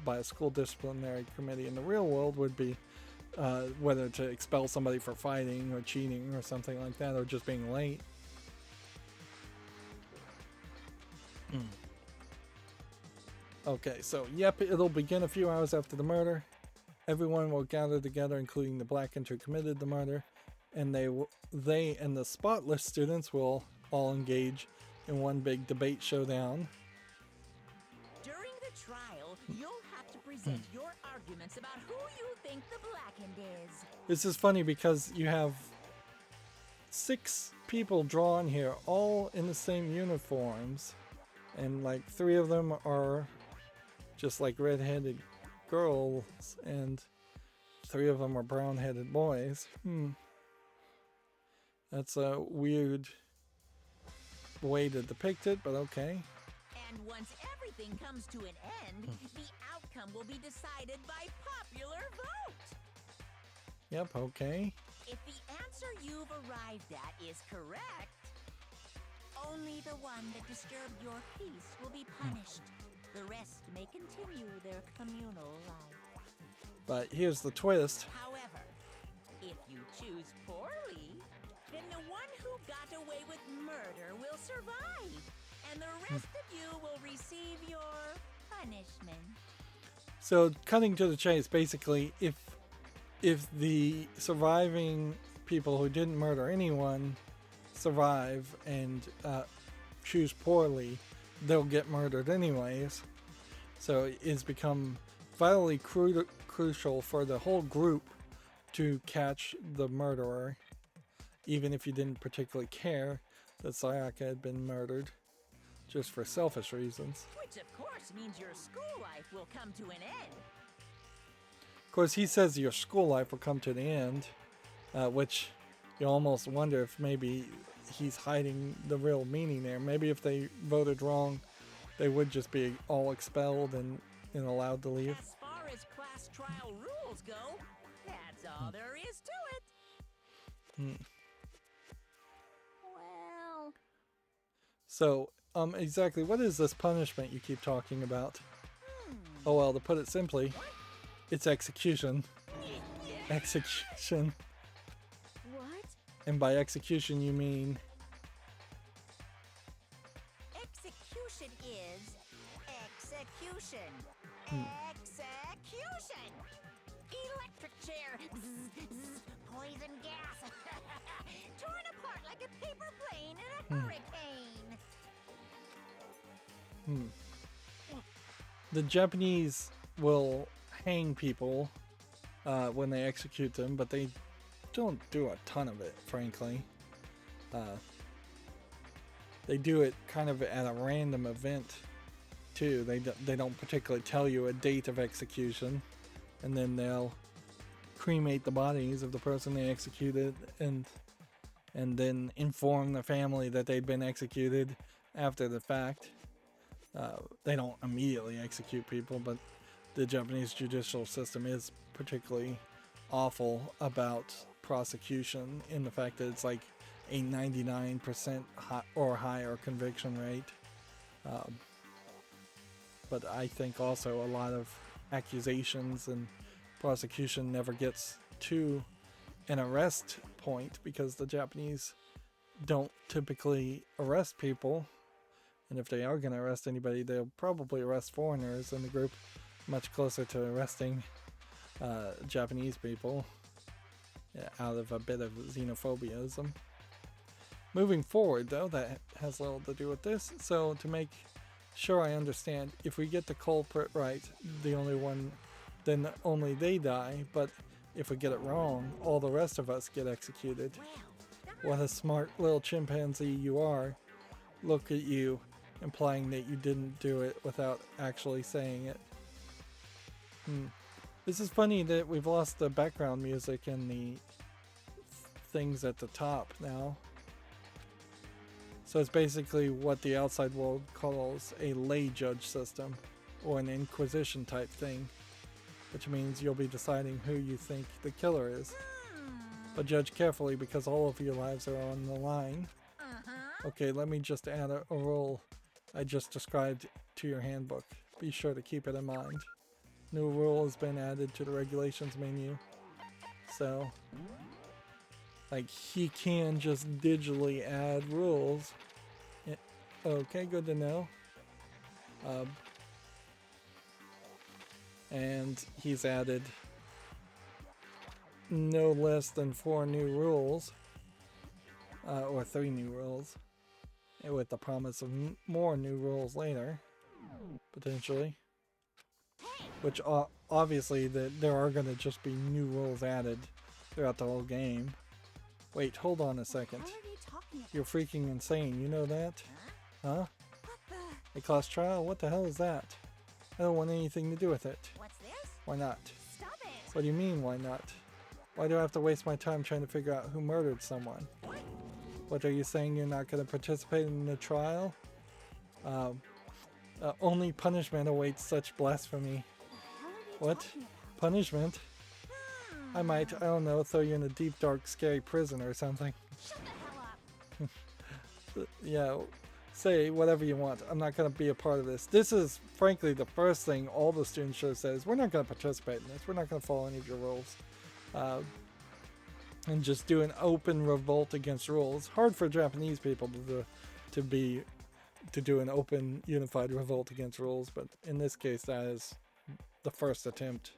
by a school disciplinary committee in the real world would be whether to expel somebody for fighting or cheating or something like that, or just being late. Okay, so yep, it'll begin a few hours after the murder. Everyone will gather together, including the blackened who committed the murder, and they and the spotless students will all engage in one big debate showdown. during the trial, you'll have to present your arguments about who you think the blackened is. This is funny because you have 6 people drawn here, all in the same uniforms, and like 3 of them are just like red-headed girls, and 3 of them are brown-headed boys. That's a weird way to depict it, but okay. And once everything comes to an end, the outcome will be decided by popular vote. Yep, okay. If the answer you've arrived at is correct, only the one that disturbed your peace will be punished. The rest may continue their communal life. But here's the twist. However, If you choose poorly, then the one who got away with murder will survive, and the rest of you will receive your punishment. So, cutting to the chase, basically, if the surviving people who didn't murder anyone survive and choose poorly, they'll get murdered anyways. So it's become vitally crucial for the whole group to catch the murderer, even if you didn't particularly care that Sayaka had been murdered, just for selfish reasons. Which of course means your school life will come to an end. Of course, he says your school life will come to the end, which you almost wonder if maybe he's hiding the real meaning there. Maybe if they voted wrong, they would just be all expelled and allowed to leave. As far as class trial rules go, that's all there is to it. Well, So, exactly what is this punishment you keep talking about? Oh well, to put it simply, it's execution. Execution. What? And by execution you mean... execution is execution. Execution! Electric chair! Bzz, bzz, poison gas! Torn apart like a paper plane in a hurricane! The Japanese will hang people when they execute them, but they don't do a ton of it, frankly. They do it kind of at a random event, too. They don't particularly tell you a date of execution, and then they'll cremate the bodies of the person they executed, and then inform the family that they'd been executed after the fact. They don't immediately execute people, but the Japanese judicial system is particularly awful about prosecution in the fact that it's like a 99% or higher conviction rate. But I think also a lot of accusations and prosecution never gets to an arrest point because the Japanese don't typically arrest people. And if they are going to arrest anybody, they'll probably arrest foreigners in the group, much closer to arresting Japanese people, out of a bit of xenophobiaism. Moving forward, though, that has little to do with this. So to make sure I understand, if we get the culprit right, then only they die. But if we get it wrong, all the rest of us get executed. What a smart little chimpanzee you are. Look at you, implying that you didn't do it without actually saying it. This is funny that we've lost the background music and the things at the top now. So it's basically what the outside world calls a lay judge system, or an inquisition type thing, which means you'll be deciding who you think the killer is. But judge carefully because all of your lives are on the line. Okay, let me just add a rule I just described to your handbook. Be sure to keep it in mind. New rule has been added to the regulations menu. So, like, he can just digitally add rules. Okay, good to know. And he's added no less than 4 new rules. Or 3 new rules. With the promise of more new rules later. Potentially. Which obviously there are going to just be new rules added throughout the whole game. Wait, hold on a second. What are you talking about? You're freaking insane, you know that? Huh? A class trial? What the hell is that? I don't want anything to do with it. What's this? Why not? Stop it! What do you mean, why not? Why do I have to waste my time trying to figure out who murdered someone? What are you saying, you're not going to participate in the trial? Only punishment awaits such blasphemy. What? Punishment? I might, I don't know, throw you in a deep, dark, scary prison or something. Shut the hell up! Yeah, say whatever you want. I'm not going to be a part of this. This is, frankly, the first thing all the students should have said is, we're not going to participate in this. We're not going to follow any of your rules. and just do an open revolt against rules. Hard for Japanese people to do an open unified revolt against rules, but in this case that is the first attempt.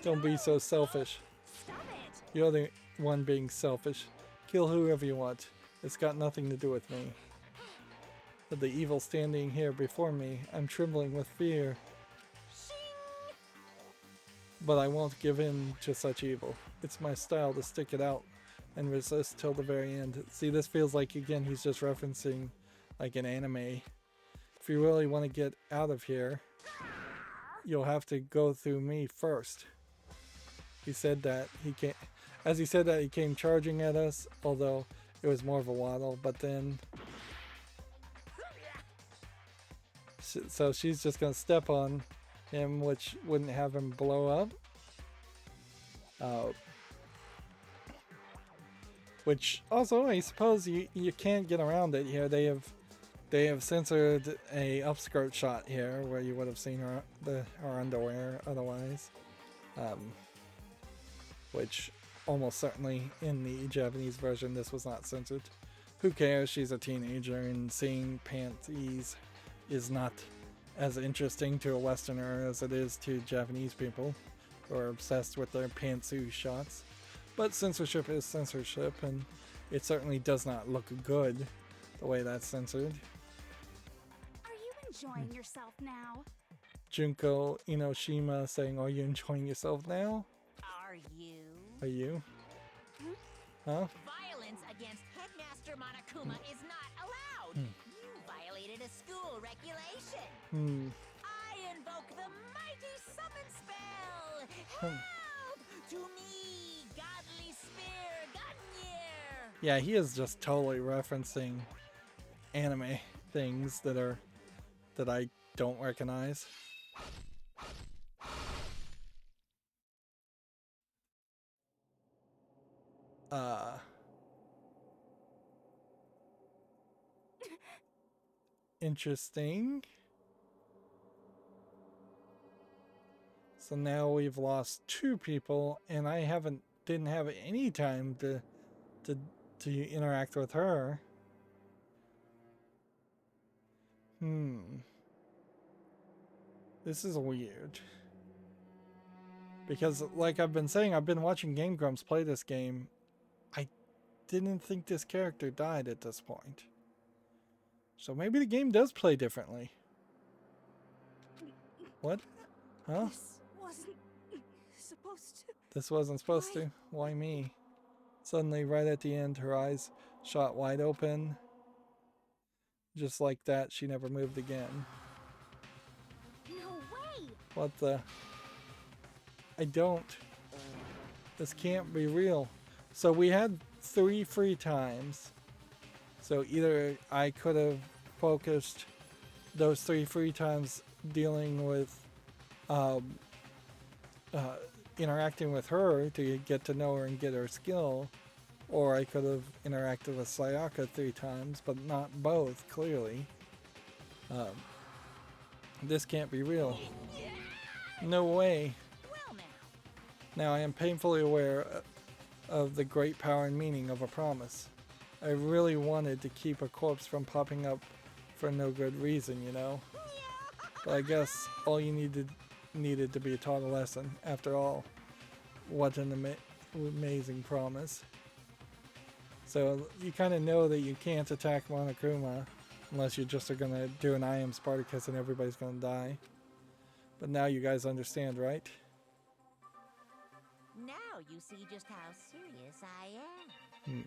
Don't be so selfish. Stop it! You're the one being selfish. Kill whoever you want. It's got nothing to do with me. But the evil standing here before me, I'm trembling with fear. But I won't give in to such evil. It's my style to stick it out and resist till the very end. See, this feels like, again, he's just referencing like an anime. If you really want to get out of here, you'll have to go through me first. He said that he came, as he said that, he came charging at us, although it was more of a waddle, but then so she's just gonna step on him, which wouldn't have him blow up. Which also, I suppose you can't get around it here. They have censored a upskirt shot here where you would have seen her underwear otherwise, which almost certainly in the Japanese version this was not censored. Who cares? She's a teenager, and seeing panties is not as interesting to a Westerner as it is to Japanese people who are obsessed with their pantsuit shots. But censorship is censorship, and it certainly does not look good the way that's censored. Are you enjoying yourself now? Junko Inoshima saying, "Are you enjoying yourself now? Are you? Are you? Huh? Violence against Headmaster Monokuma is not allowed. You violated a school regulation. I invoke the mighty summon spell. Help to me, godly spear, Gunyear." Yeah, he is just totally referencing anime things that I don't recognize. Interesting. So now we've lost 2 people, and I didn't have any time to interact with her. This is weird. Because, like I've been saying, I've been watching Game Grumps play this game. I didn't think this character died at this point. So maybe the game does play differently. What? Huh? This wasn't supposed to. This wasn't supposed to. Why me? Suddenly, right at the end, her eyes shot wide open. Just like that, she never moved again. No way! What the? I don't. This can't be real. So we had 3 free times. So either I could have focused those 3 free times dealing with interacting with her to get to know her and get her skill, or I could have interacted with Sayaka 3 times, but not both, clearly. This can't be real. No way. Well Now I am painfully aware of the great power and meaning of a promise. I really wanted to keep a corpse from popping up for no good reason, you know? But I guess all you needed to be taught a lesson. After all, what an amazing promise. So you kind of know that you can't attack Monokuma unless you just are going to do an I am Spartacus and everybody's going to die. But now you guys understand, right? Now you see just how serious I am.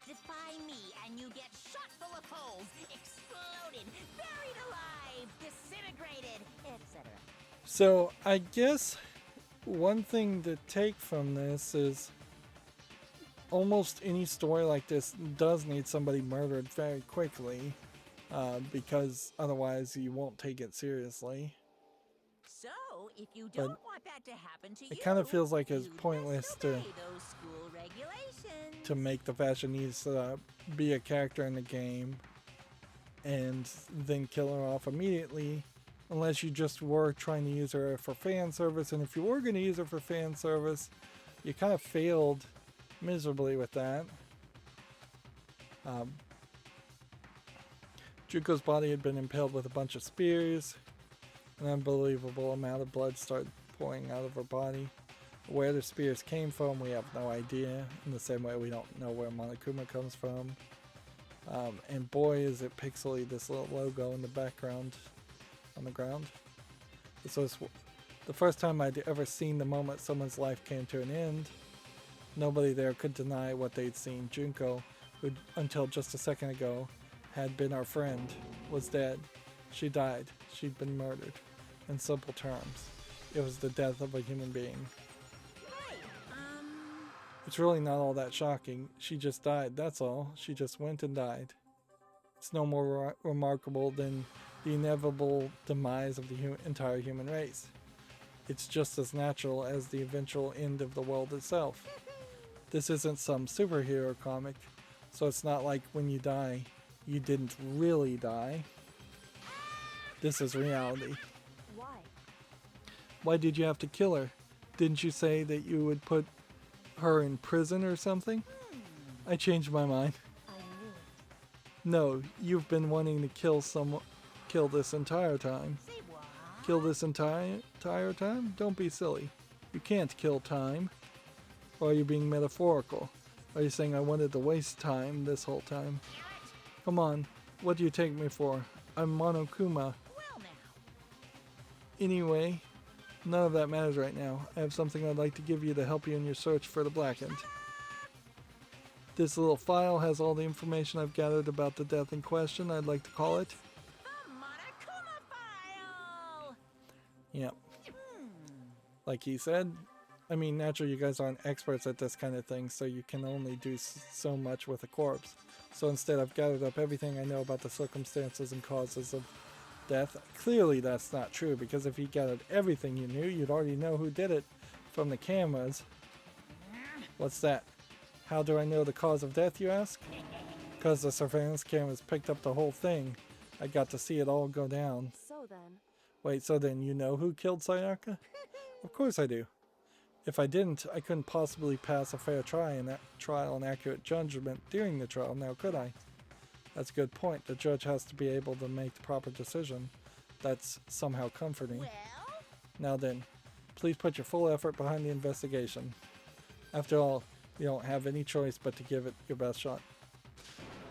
Defy me and you get shot full of holes, exploded, buried alive, disintegrated, etc. So I guess one thing to take from this is almost any story like this does need somebody murdered very quickly, because otherwise you won't take it seriously. So, if you don't want that to happen to you, It kind of feels like it's you'd pointless best to obey those school regulations. make the fashionista be a character in the game and then kill her off immediately, unless you just were trying to use her for fan service. And if you were going to use her for fan service, you kind of failed miserably with that. Junko's body had been impaled with a bunch of spears. An unbelievable amount of blood started pouring out of her body. Where the spears came from, we have no idea. In the same way, we don't know where Monokuma comes from. And boy, is it pixely, this little logo in the background on the ground. This was the first time I'd ever seen the moment someone's life came to an end. Nobody there could deny what they'd seen. Junko, who until just a second ago had been our friend, was dead. She died. She'd been murdered. In simple terms, it was the death of a human being. It's really not all that shocking. She just died, that's all. She just went and died. It's no more remarkable than the inevitable demise of the entire human race. It's just as natural as the eventual end of the world itself. This isn't some superhero comic, so it's not like when you die, you didn't really die. This is reality. Why? Why did you have to kill her? Didn't you say that you would put her in prison or something? I changed my mind. I knew it. No, you've been wanting to kill this entire time. Say what? Kill this entire time? Don't be silly. You can't kill time. Or are you being metaphorical? Are you saying I wanted to waste time this whole time? Come on, what do you take me for? I'm Monokuma. Well now. Anyway, none of that matters right now. I have something I'd like to give you to help you in your search for the Blackened. This little file has all the information I've gathered about the death in question. I'd like to call it. The Monokuma file. Yep. Like he said, I mean, naturally you guys aren't experts at this kind of thing, so you can only do so much with a corpse. So instead I've gathered up everything I know about the circumstances and causes of death. Clearly that's not true, because if you gathered everything you knew, you'd already know who did it from the cameras. What's that? How do I know the cause of death, you ask? Because the surveillance cameras picked up the whole thing. I got to see it all go down. So then, Wait, so then you know who killed Sayaka? Of course I do. If I didn't, I couldn't possibly pass a fair trial and accurate judgment during the trial, now could I? That's a good point. The judge has to be able to make the proper decision. That's somehow comforting. Well, Now then, please put your full effort behind the investigation. After all, you don't have any choice but to give it your best shot.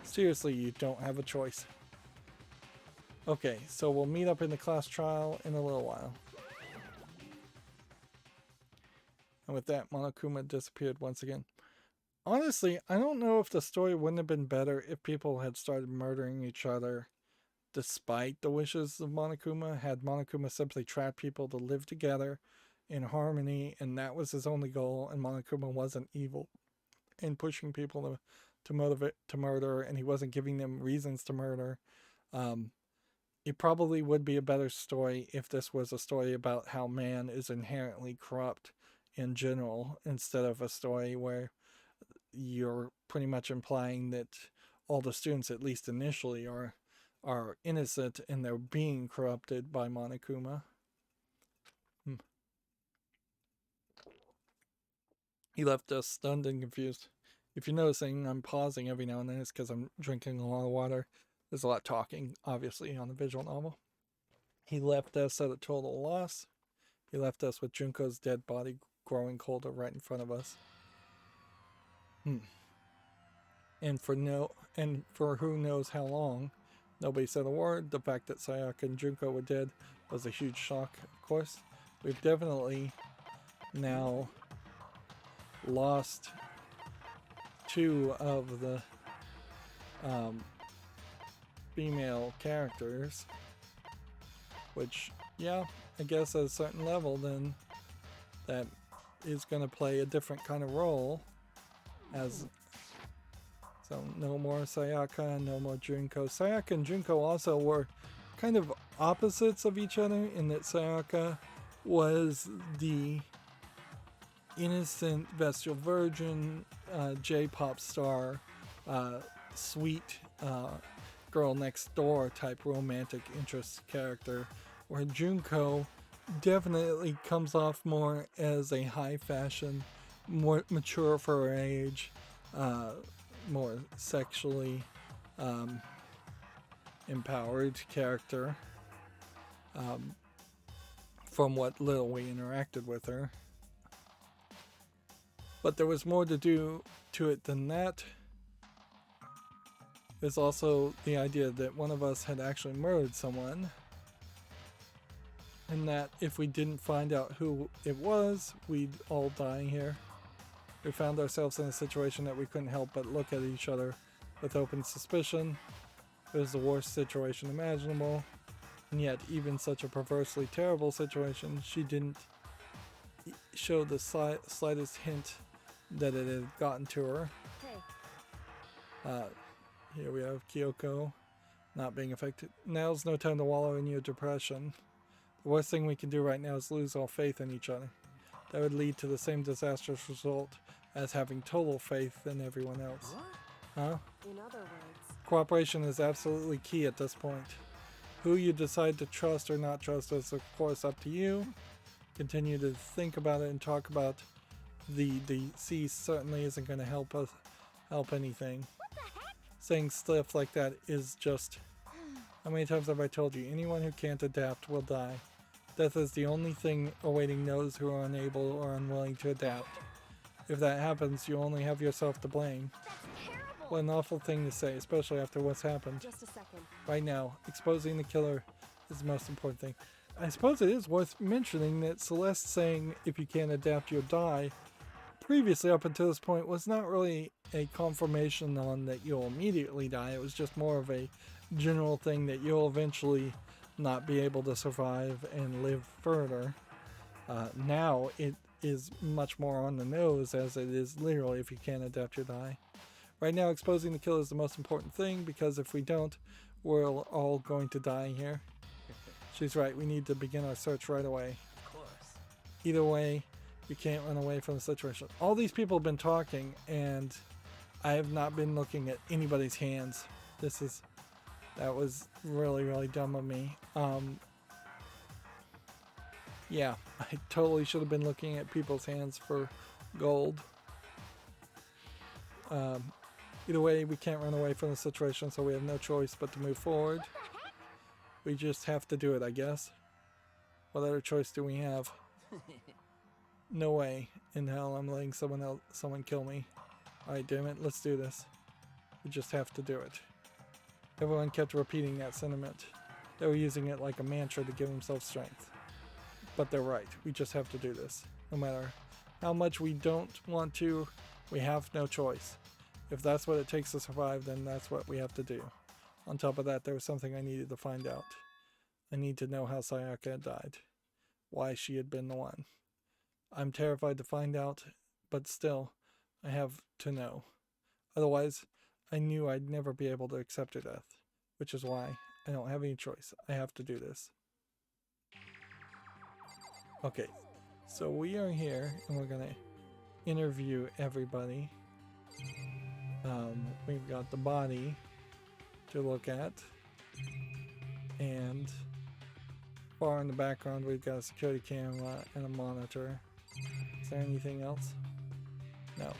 Seriously, you don't have a choice. Okay, so we'll meet up in the class trial in a little while. And with that, Monokuma disappeared once again. Honestly, I don't know if the story wouldn't have been better if people had started murdering each other despite the wishes of Monokuma. Had Monokuma simply trapped people to live together in harmony, and that was his only goal, and Monokuma wasn't evil and pushing people to motivate to murder, and he wasn't giving them reasons to murder. It probably would be a better story if this was a story about how man is inherently corrupt in general, instead of a story where you're pretty much implying that all the students, at least initially, are innocent and they're being corrupted by Monokuma. He left us stunned and confused. If you're noticing, I'm pausing every now and then. It's because I'm drinking a lot of water. There's a lot of talking, obviously, on the visual novel. He left us at a total loss. He left us with Junko's dead body growing colder right in front of us. And for who knows how long, nobody said a word. The fact that Sayaka and Junko were dead was a huge shock, of course. We've definitely now lost two of the female characters, which, yeah, I guess at a certain level then that is going to play a different kind of role. So no more Sayaka, no more Junko. Sayaka and Junko also were kind of opposites of each other in that Sayaka was the innocent vestal virgin, J-pop star, sweet girl next door type romantic interest character, where Junko definitely comes off more as a high fashion more mature for her age, more sexually empowered character. From what little we interacted with her. But there was more to do to it than that. There's also the idea that one of us had actually murdered someone, and that if we didn't find out who it was, we'd all die here. We found ourselves in a situation that we couldn't help but look at each other with open suspicion. It was the worst situation imaginable, and yet even such a perversely terrible situation, she didn't show the slightest hint that it had gotten to her. Here we have Kyoko not being affected. Now's no time to wallow in your depression. The worst thing we can do right now is lose all faith in each other. That would lead to the same disastrous result as having total faith in everyone else. Huh? In other words, Cooperation is absolutely key at this point. Who you decide to trust or not trust is of course up to you. Continue to think about it and talk about the sea certainly isn't going to help anything. Saying stuff like that is just... How many times have I told you? Anyone who can't adapt will die. Death is the only thing awaiting those who are unable or unwilling to adapt. If that happens, you only have yourself to blame. That's terrible. What an awful thing to say, especially after what's happened. just a second. Right now, exposing the killer is the most important thing. I suppose it is worth mentioning that Celeste saying, if you can't adapt, you'll die, previously up until this point was not really a confirmation on that you'll immediately die. It was just more of a general thing that you'll eventually not be able to survive and live further. Now it is much more on the nose, as it is literally if you can't adapt, you die. Right now, exposing the killer is the most important thing, because if we don't, we're all going to die here. She's right, we need to begin our search right away. Of course. Either way, you can't run away from the situation. All these people have been talking, and I have not been looking at anybody's hands. That was really, really dumb of me. Yeah, I totally should have been looking at people's hands for gold. Either way, we can't run away from the situation, so we have no choice but to move forward. We just have to do it, I guess. What other choice do we have? No way in hell I'm letting someone kill me. Alright, damn it, let's do this. We just have to do it. Everyone kept repeating that sentiment. They were using it like a mantra to give themselves strength. But they're right, we just have to do this. No matter how much we don't want to, we have no choice. If that's what it takes to survive, then that's what we have to do. On top of that, there was something I needed to find out. I need to know how Sayaka had died. Why she had been the one. I'm terrified to find out, but still, I have to know. Otherwise, I knew I'd never be able to accept her death. Which is why I don't have any choice. I have to do this. Okay, so we are here, and we're gonna interview everybody. We've got the body to look at, and far in the background we've got a security camera and a monitor. Is there anything else? No.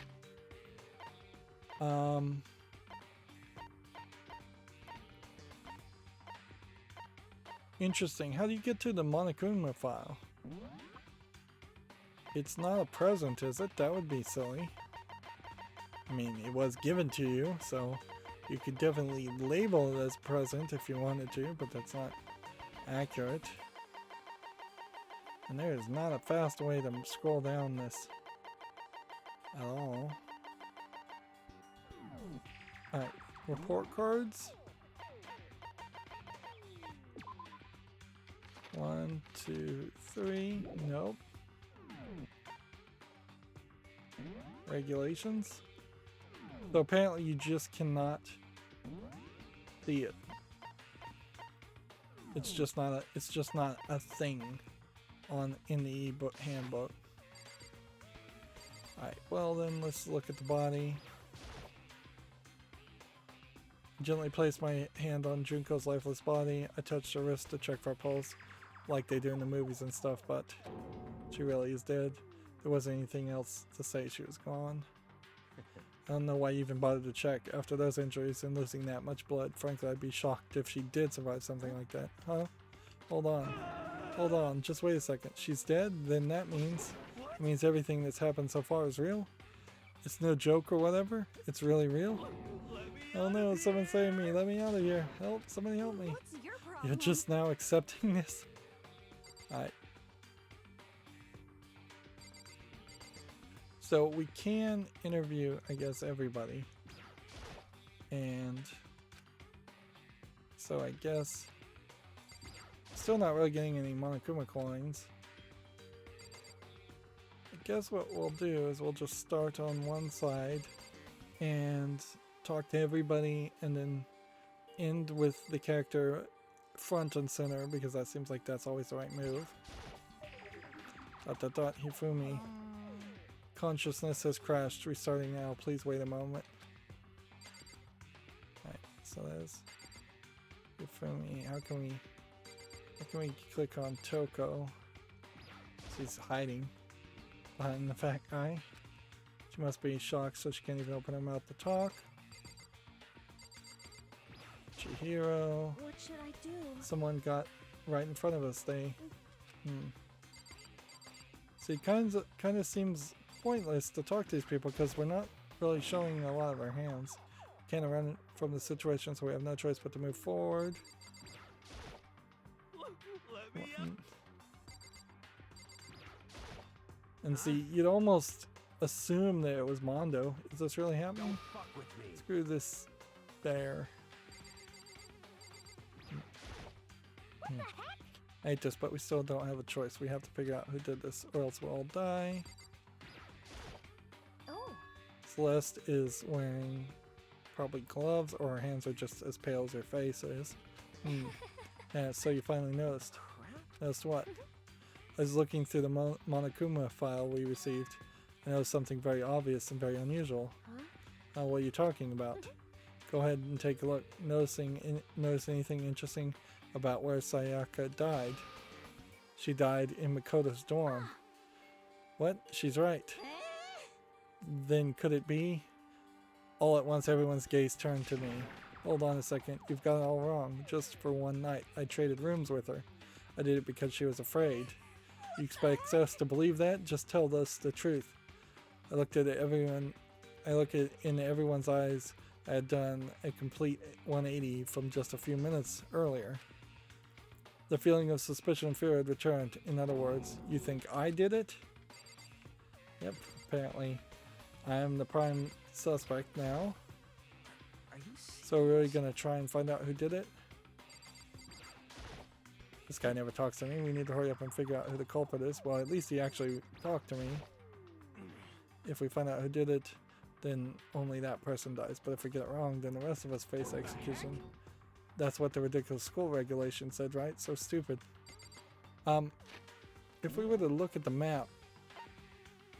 Interesting. How do you get to the Monokuma file? It's not a present, is it? That would be silly. I mean, it was given to you, so you could definitely label it as present if you wanted to, but that's not accurate. And there is not a fast way to scroll down this at all. Alright, report cards. 1, 2, 3. Nope. Regulations. So apparently you just cannot see it. It's just not a thing in the ebook handbook. Alright, well then let's look at the body. Gently place my hand on Junko's lifeless body. I touched her wrist to check for a pulse, like they do in the movies and stuff, but she really is dead. There wasn't anything else to say she was gone. I don't know why you even bothered to check. After those injuries and losing that much blood, frankly, I'd be shocked if she did survive something like that. Huh? Hold on. Hold on. Just wait a second. She's dead? Then that means... It means everything that's happened so far is real? It's no joke or whatever? It's really real? Oh no, someone save me. Let me out of here. Help. Somebody help me. What's your problem? You're just now accepting this? Alright. So we can interview, I guess, everybody. And so I guess still not really getting any Monokuma coins. I guess what we'll do is we'll just start on one side and talk to everybody and then end with the character front and center because that seems like that's always the right move. ... Hifumi. Consciousness has crashed. Restarting now. Please wait a moment. Alright, so there's Hifumi. How can we click on Toko? She's hiding behind the fat guy. She must be shocked so she can't even open her mouth to talk. Chihiro. What should I do? Someone got right in front of us. They See, kind of seems pointless to talk to these people because we're not really showing a lot of our hands. Can't run from the situation, so we have no choice but to move forward. And see, you'd almost assume that it was Mondo. Is this really happening? Fuck with me. Screw this bear. What the heck? I hate this, but we still don't have a choice. We have to figure out who did this or else we'll all die. Oh. Celeste is wearing probably gloves, or her hands are just as pale as her face is. Yeah, so you finally noticed. Noticed what? I was looking through the Monokuma file we received, and noticed something very obvious and very unusual. Huh? What are you talking about? Go ahead and take a look. Notice anything interesting about where Sayaka died? She died in Makoto's dorm. What? She's right. Then could it be? All at once everyone's gaze turned to me. Hold on a second, you've got it all wrong. Just for one night, I traded rooms with her. I did it because she was afraid. You expect us to believe that? Just tell us the truth. I looked at everyone. I looked at in everyone's eyes. I had done a complete 180 from just a few minutes earlier. The feeling of suspicion and fear had returned. In other words, you think I did it? Yep, apparently. I am the prime suspect now. Are you serious? So we're really gonna try and find out who did it? This guy never talks to me. We need to hurry up and figure out who the culprit is. Well, at least he actually talked to me. If we find out who did it, then only that person dies. But if we get it wrong, then the rest of us face execution. That's what the ridiculous school regulation said, right? So stupid. If we were to look at the map,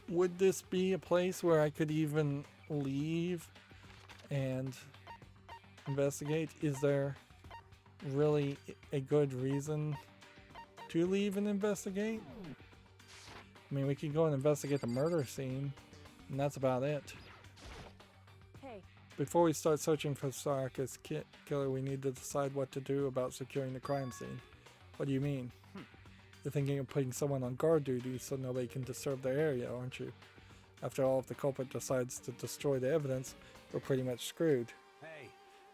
would this be a place where I could even leave and investigate? Is there really a good reason to leave and investigate? I mean, we could go and investigate the murder scene, and that's about it. Hey. Before we start searching for Sayaka's killer, we need to decide what to do about securing the crime scene. What do you mean? You're thinking of putting someone on guard duty so nobody can disturb the area, aren't you? After all, if the culprit decides to destroy the evidence, we're pretty much screwed. Hey.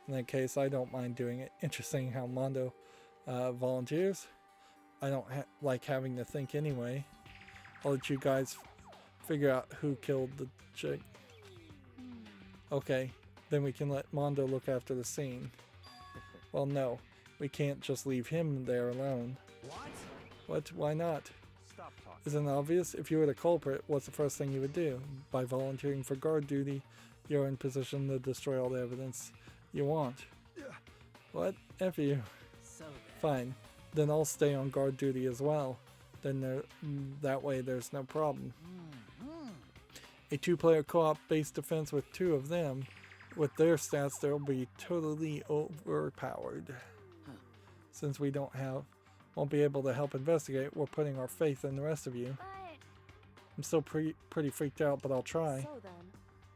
In that case, I don't mind doing it. Interesting how Mondo volunteers. I don't like having to think anyway. I'll let you guys figure out who killed the chick. Okay, then we can let Mondo look after the scene. Well, no, we can't just leave him there alone. What? What? Why not? Stop talking. Isn't it obvious? If you were the culprit, what's the first thing you would do? By volunteering for guard duty, you're in position to destroy all the evidence you want. What? F you. So then. Fine. Then I'll stay on guard duty as well. Then that way there's no problem. A two-player co-op based defense with two of them. With their stats, they'll be totally overpowered. Since we won't be able to help investigate, we're putting our faith in the rest of you. I'm still pretty freaked out, but I'll try. So then,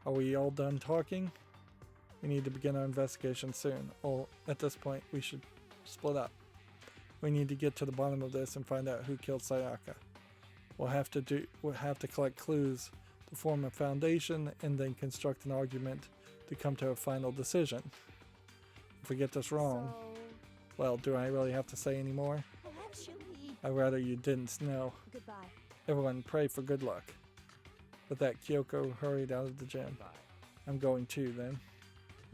Are we all done talking? We need to begin our investigation soon. Well, at this point, we should split up. We need to get to the bottom of this and find out who killed Sayaka. We'll have to collect clues to form a foundation and then construct an argument to come to a final decision. If we get this wrong, well, do I really have to say any more? Actually, I'd rather you didn't know. goodbye. Everyone pray for good luck. With that, Kyoko hurried out of the gym. Bye. I'm going too then.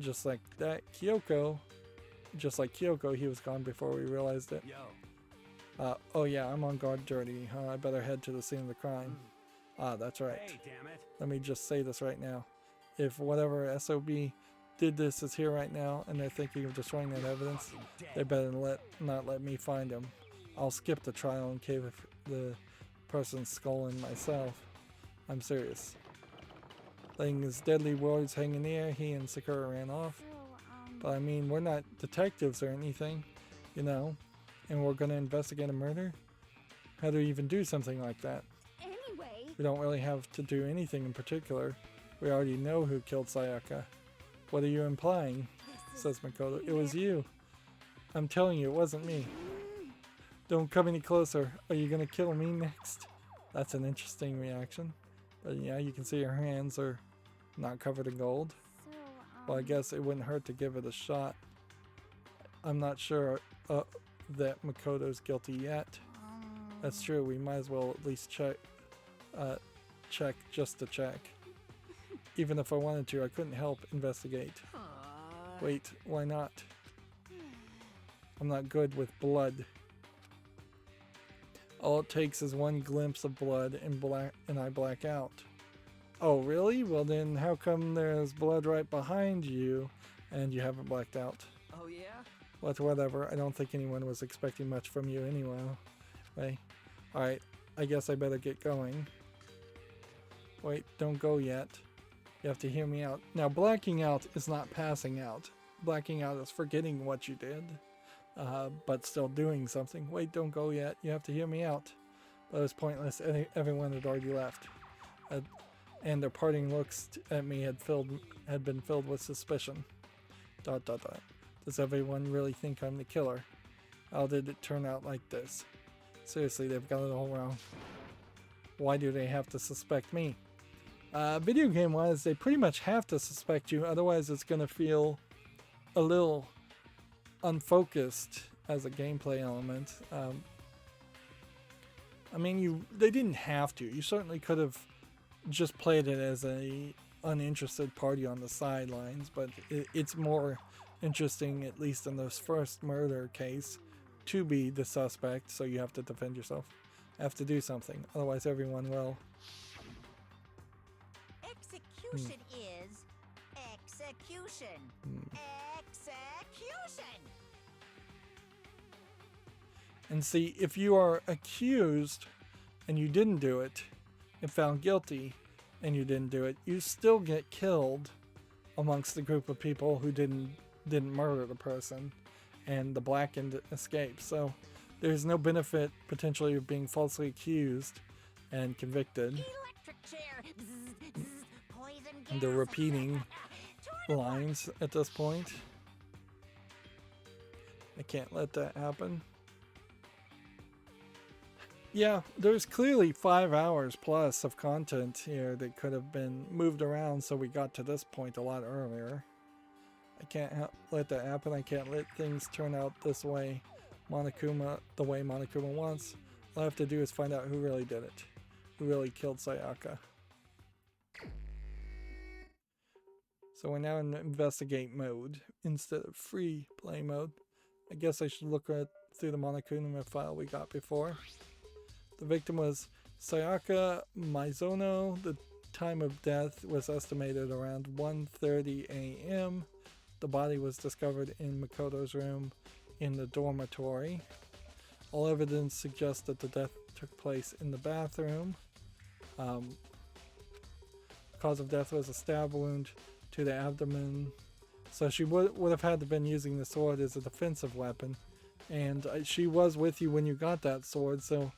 Just like Kyoko, he was gone before we realized it. Yo. Oh yeah, I'm on guard duty. I better head to the scene of the crime. That's right. Hey, damn it. Let me just say this right now. If whatever SOB did this is here right now and they're thinking of destroying that evidence, they better not let me find him. I'll skip the trial and cave the person's skull in myself. I'm serious. Letting his deadly words hang in the air, he and Sakura ran off. So, But I mean, we're not detectives or anything, you know, and we're gonna investigate a murder? How do we even do something like that? anyway, We don't really have to do anything in particular. We already know who killed Sayaka. What are you implying? Says Makoto. It was you. I'm telling you, it wasn't me. Don't come any closer. Are you gonna kill me next? That's an interesting reaction. But yeah, you can see her hands are not covered in gold. so, Well, I guess it wouldn't hurt to give it a shot. I'm not sure that Makoto's guilty yet. That's true. We might as well at least check just to check. Even if I wanted to, I couldn't help investigate. Wait, why not? I'm not good with blood. All it takes is one glimpse of blood and I black out. Oh, really? Well then, how come there's blood right behind you and you haven't blacked out? Oh, yeah? Whatever. I don't think anyone was expecting much from you anyway. Alright, I guess I better get going. Wait, don't go yet. You have to hear me out. Now, blacking out is not passing out. Blacking out is forgetting what you did, but still doing something. Wait, don't go yet. You have to hear me out. But it was pointless. Everyone had already left. And their parting looks at me had been filled with suspicion. ... Does everyone really think I'm the killer? How did it turn out like this? Seriously, they've got it all wrong. Why do they have to suspect me? Video game wise, they pretty much have to suspect you, otherwise it's gonna feel a little unfocused as a gameplay element. I mean, they didn't have to. You certainly could have just played it as a uninterested party on the sidelines, but it's more interesting, at least in this first murder case, to be the suspect, so you have to defend yourself. Have to do something, otherwise everyone will. execution is execution. Execution. And see, if you are accused and you didn't do it, and found guilty and you didn't do it, you still get killed amongst the group of people who didn't murder the person, and the blackened escape. So there's no benefit potentially of being falsely accused and convicted. Electric chair. Zzz, zzz, poison And they're gas. repeating lines at this point. I can't let that happen. Yeah, there's clearly 5 hours plus of content here that could have been moved around so we got to this point a lot earlier. I can't let that happen. I can't let things turn out this way. The way Monokuma wants. All I have to do is find out who really did it. Who really killed Sayaka. So we're now in investigate mode instead of free play mode. I guess I should look through the Monokuma file we got before. The victim was Sayaka Mizono. The time of death was estimated around 1:30 a.m. The body was discovered in Makoto's room in the dormitory. All evidence suggests that the death took place in the bathroom. Cause of death was a stab wound to the abdomen. So she would have had to been using the sword as a defensive weapon. And she was with you when you got that sword, so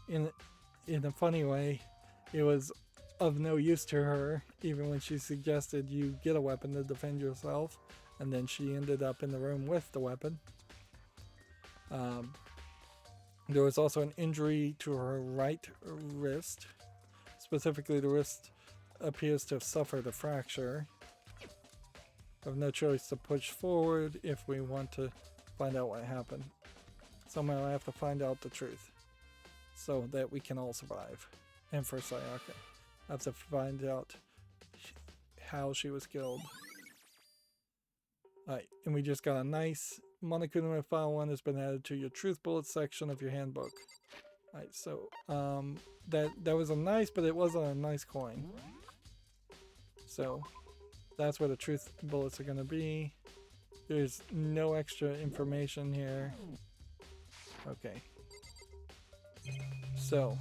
in a funny way, it was of no use to her, even when she suggested you get a weapon to defend yourself, and then she ended up in the room with the weapon. There was also an injury to her right wrist. Specifically, the wrist appears to have suffered a fracture. We have no choice to push forward if we want to find out what happened. Somehow I have to find out the truth so that we can all survive. And for Sayaka, I have to find out how she was killed. Alright, and we just got a nice Monokuma File 1 has been added to your truth bullets section of your handbook. Alright, so that was a nice, but it wasn't a nice coin. So that's where the truth bullets are gonna be. There's no extra information here. Okay. So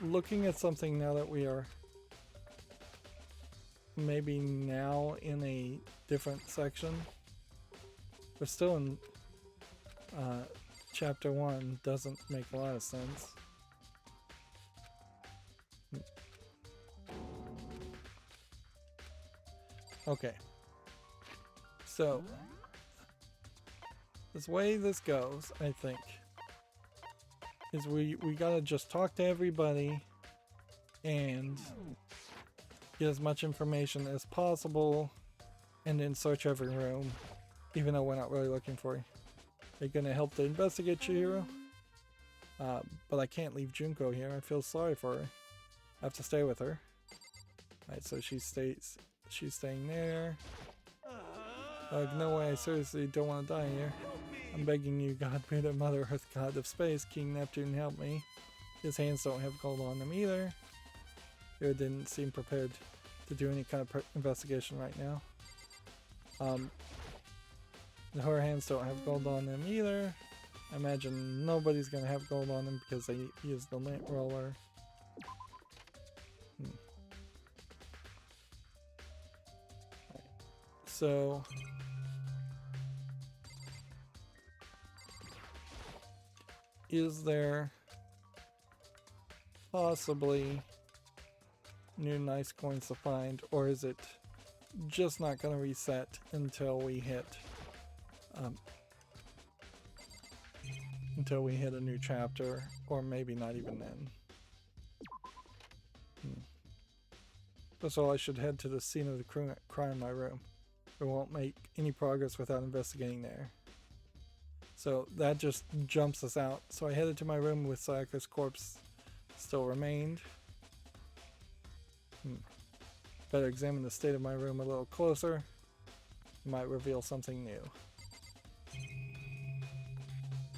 looking at something now that we are maybe now in a different section. We're still in chapter 1, doesn't make a lot of sense. Okay. So this way this goes, I think, is we gotta just talk to everybody and get as much information as possible and then search every room, even though we're not really looking for you. Are you gonna help to investigate, Chihiro? But I can't leave Junko here. I feel sorry for her. I have to stay with her. Alright, so she's staying there. No way, I seriously don't want to die here. I'm begging you, God, may the Mother Earth, God of Space, King Neptune, help me. His hands don't have gold on them either. He didn't seem prepared to do any kind of investigation right now. Her hands don't have gold on them either. I imagine nobody's gonna have gold on them because he is the lint roller. So is there possibly new nice coins to find, or is it just not going to reset until we hit a new chapter, or maybe not even then? That's all. I should head to the scene of the crime in my room. We won't make any progress without investigating there. So that just jumps us out. So I headed to my room with Sayaka's corpse still remained. Better examine the state of my room a little closer. Might reveal something new.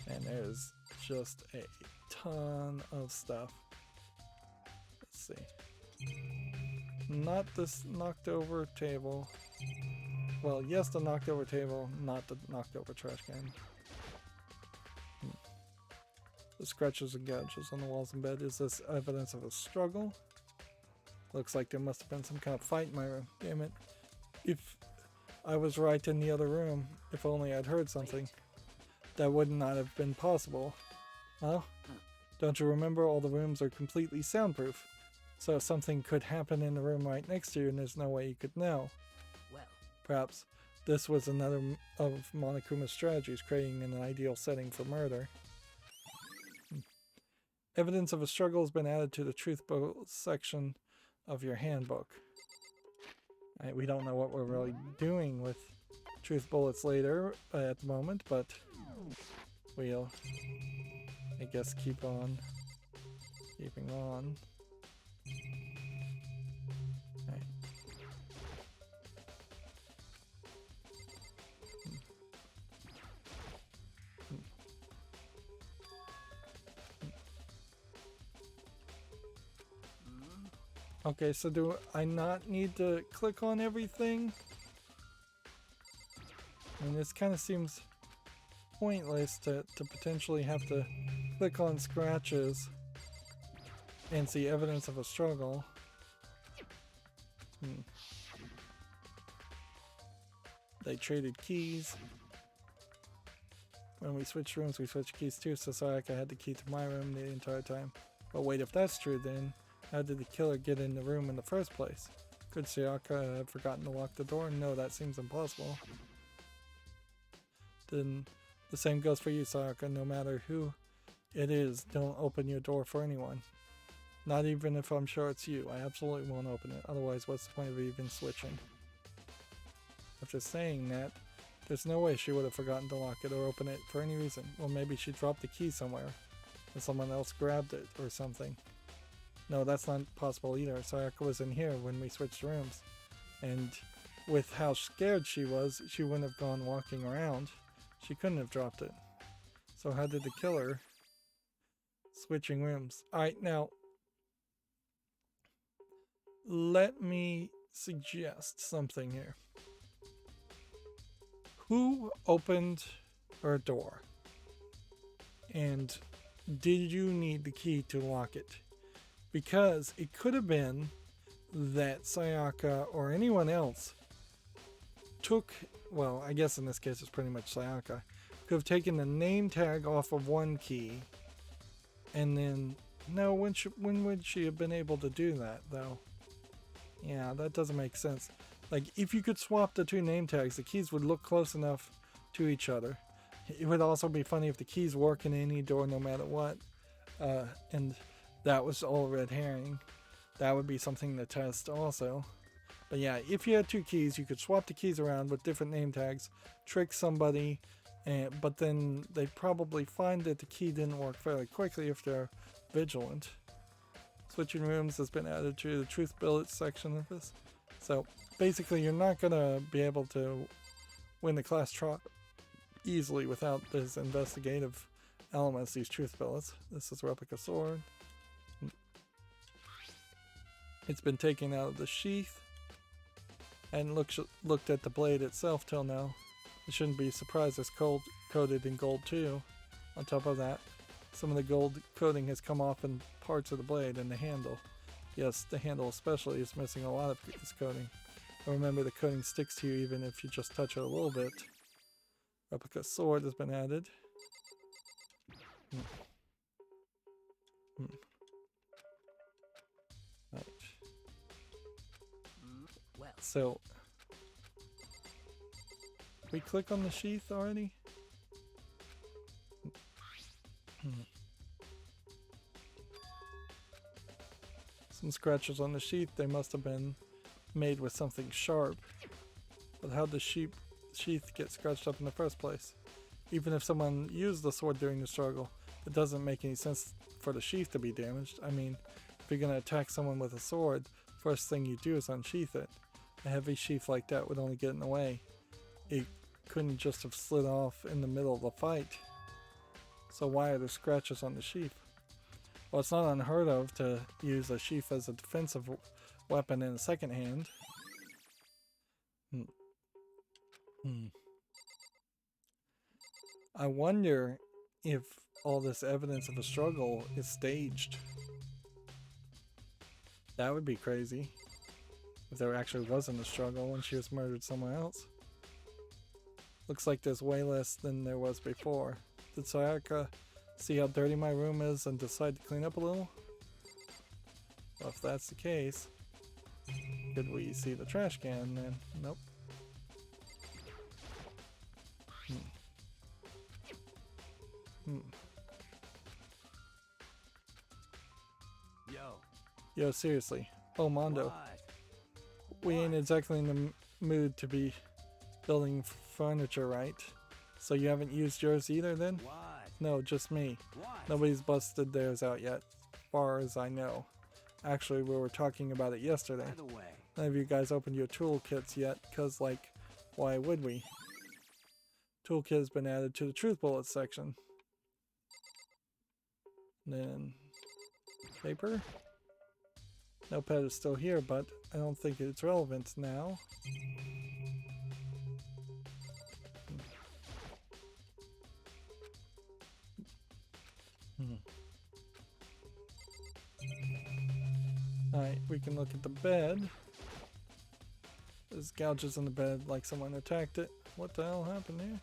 And there's just a ton of stuff. Let's see. Not this knocked over table. Well, yes, the knocked over table, not the knocked over trash can. The scratches and gouges on the walls and bed. Is this evidence of a struggle? Looks like there must have been some kind of fight in my room. Damn it. If I was right in the other room, if only I'd heard something. That would not have been possible. Huh? Don't you remember, all the rooms are completely soundproof? So something could happen in the room right next to you and there's no way you could know. Well, perhaps this was another of Monokuma's strategies, creating an ideal setting for murder. Evidence of a struggle has been added to the truth bullets section of your handbook. We don't know what we're really doing with truth bullets later at the moment, but we'll, I guess, keeping on. Right. Okay, so do I not need to click on everything? And this kind of seems pointless to potentially have to click on scratches and see evidence of a struggle. They traded keys. When we switched rooms, we switched keys too, so Sayaka had the key to my room the entire time. But wait, if that's true, then how did the killer get in the room in the first place? Could Sayaka have forgotten to lock the door? No, that seems impossible. Then the same goes for you, Sayaka. No matter who it is, don't open your door for anyone. Not even if I'm sure it's you. I absolutely won't open it. Otherwise, what's the point of even switching? After saying that, there's no way she would have forgotten to lock it or open it for any reason. Well, maybe she dropped the key somewhere and someone else grabbed it or something. No, that's not possible either. Sayaka was in here when we switched rooms. And with how scared she was, she wouldn't have gone walking around. She couldn't have dropped it. So how did the killer... Switching rooms. Alright, now... Let me suggest something here. Who opened her door? And did you need the key to lock it? Because it could have been that Sayaka or anyone else took, well, I guess in this case it's pretty much Sayaka, could have taken the name tag off of one key and then, no, when would she have been able to do that though? Yeah, that doesn't make sense. Like, if you could swap the two name tags, the keys would look close enough to each other. It would also be funny if the keys work in any door no matter what. And that was all red herring. That would be something to test also. But yeah, if you had two keys, you could swap the keys around with different name tags, trick somebody, but then they'd probably find that the key didn't work fairly quickly if they're vigilant. Switching rooms has been added to the truth bullet section of this. So basically you're not going to be able to win the class trial easily without these investigative elements, these truth billets. This is Replica Sword. It's been taken out of the sheath and looked at the blade itself till now. It shouldn't be surprised it's coated in gold too. On top of that, some of the gold coating has come off in parts of the blade and the handle. Yes, the handle especially is missing a lot of its coating. But remember, the coating sticks to you even if you just touch it a little bit. Replica Sword has been added. Right. Well, So, we click on the sheath already? Some scratches on the sheath. They must have been made with something sharp. But how does sheath get scratched up in the first place? Even if someone used the sword during the struggle, it doesn't make any sense for the sheath to be damaged. I mean, if you're going to attack someone with a sword, first thing you do is unsheath it. A heavy sheath like that would only get in the way. It couldn't just have slid off in the middle of the fight. So why are there scratches on the sheath? Well, it's not unheard of to use a sheath as a defensive weapon in a second hand. I wonder if all this evidence of a struggle is staged. That would be crazy. If there actually wasn't a struggle when she was murdered somewhere else. Looks like there's way less than there was before. Did Sayaka see how dirty my room is and decide to clean up a little? Well, if that's the case, could we see the trash can then? Nope. Yo, seriously. Oh, Mondo. We ain't exactly in the mood to be building furniture, right? So you haven't used yours either then? No, just me. Nobody's busted theirs out yet, far as I know. Actually, we were talking about it yesterday. None of you guys opened your toolkits yet, cause like, why would we? Toolkit has been added to the truth bullet section. Then, paper? Notepad is still here, but I don't think it's relevant now. Alright, we can look at the bed. There's gouges in the bed like someone attacked it. What the hell happened here?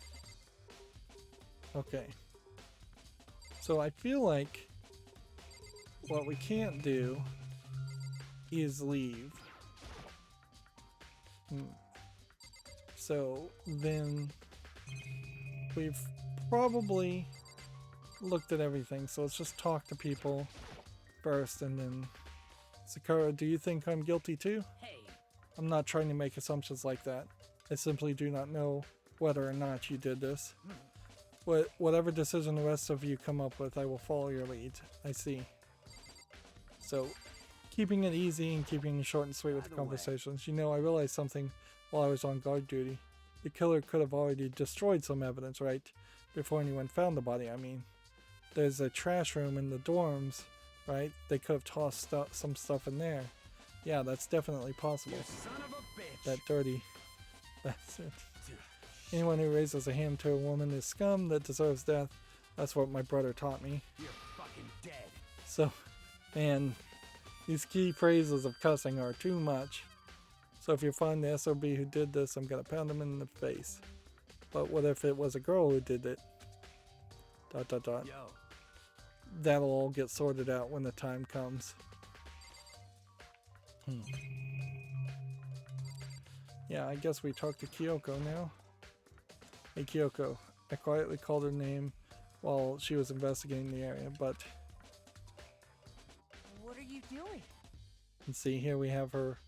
Okay. So I feel like what we can't do is leave. So then we've probably looked at everything. So let's just talk to people first and then... Sakura, do you think I'm guilty too? Hey. I'm not trying to make assumptions like that. I simply do not know whether or not you did this. Whatever decision the rest of you come up with, I will follow your lead. I see. So, keeping it easy and keeping it short and sweet with the conversations. You know, I realized something while I was on guard duty. The killer could have already destroyed some evidence, right? Before anyone found the body, I mean. There's a trash room in the dorms, right? They could have tossed some stuff in there. Yeah, that's definitely possible. Son of a bitch. That dirty. That's it. Anyone who raises a hand to a woman is scum that deserves death. That's what my brother taught me. You're fucking dead. So, man, these key phrases of cussing are too much. So if you find the SOB who did this, I'm gonna pound him in the face. But what if it was a girl who did it? ... Yo. That'll all get sorted out when the time comes. Yeah, I guess we talk to Kyoko now. Hey Kyoko, I quietly called her name while she was investigating the area, but... What are you doing? And see, here we have her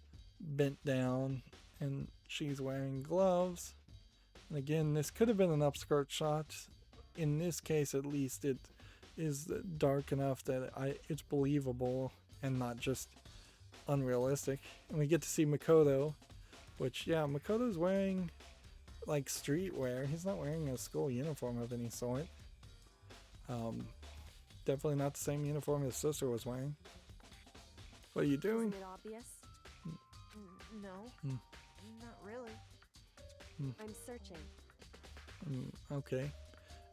bent down and she's wearing gloves. And again, this could have been an upskirt shot. In this case, at least, it is dark enough that it's believable and not just unrealistic. And we get to see Makoto, which, yeah, Makoto's wearing like streetwear. He's not wearing a school uniform of any sort. Definitely not the same uniform his sister was wearing. What are you doing? Isn't it obvious? No, not really. I'm searching. Okay.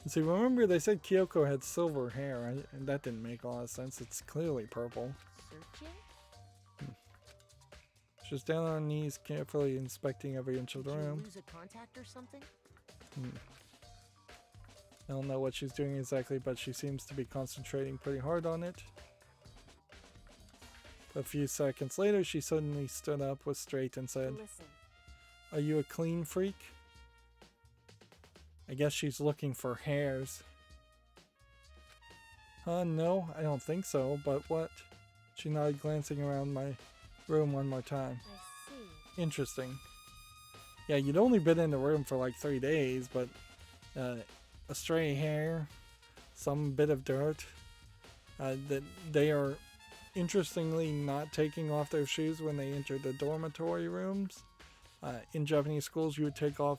And see, remember they said Kyoko had silver hair, and that didn't make a lot of sense. It's clearly purple. Searching? She's down on her knees, carefully inspecting every inch of the Did you room. lose a contact or something? I don't know what she's doing exactly, but she seems to be concentrating pretty hard on it. A few seconds later, she suddenly stood up, was straight, and said, Listen, "Are you a clean freak?" I guess she's looking for hairs. No, I don't think so, but what? She nodded, glancing around my room one more time. I see. Interesting. Yeah, you'd only been in the room for like 3 days, but a stray hair, some bit of dirt, that they are interestingly not taking off their shoes when they enter the dormitory rooms. In Japanese schools, you would take off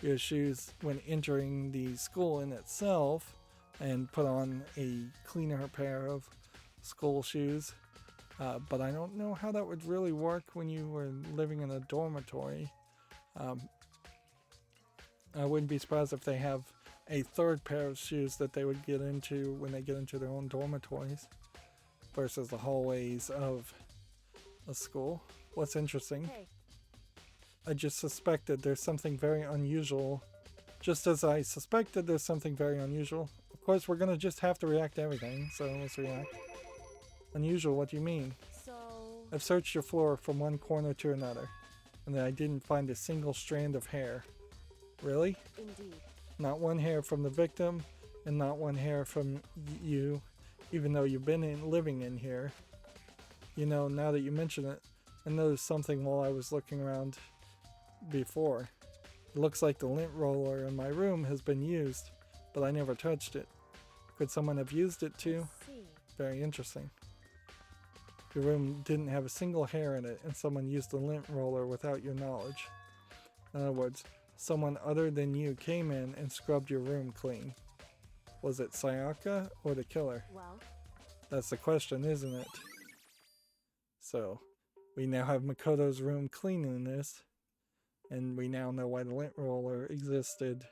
your shoes when entering the school in itself and put on a cleaner pair of school shoes. But I don't know how that would really work when you were living in a dormitory. I wouldn't be surprised if they have a third pair of shoes that they would get into when they get into their own dormitories versus the hallways of a school. What's interesting, Hey, I just suspected there's something very unusual. Just as I suspected there's something very unusual. Of course, we're gonna just have to react to everything, so let's react. Unusual, what do you mean? so I've searched your floor from one corner to another, and I didn't find a single strand of hair. Really? indeed. Not one hair from the victim, and not one hair from you, even though you've been living in here. You know, now that you mention it, I noticed something while I was looking around before. It looks like the lint roller in my room has been used, but I never touched it. Could someone have used it too? See. Very interesting. Your room didn't have a single hair in it, and someone used the lint roller without your knowledge. In other words, someone other than you came in and scrubbed your room clean. Was it Sayaka or the killer? Well, That's the question, isn't it? So, we now have Makoto's room cleanliness, and we now know why the lint roller existed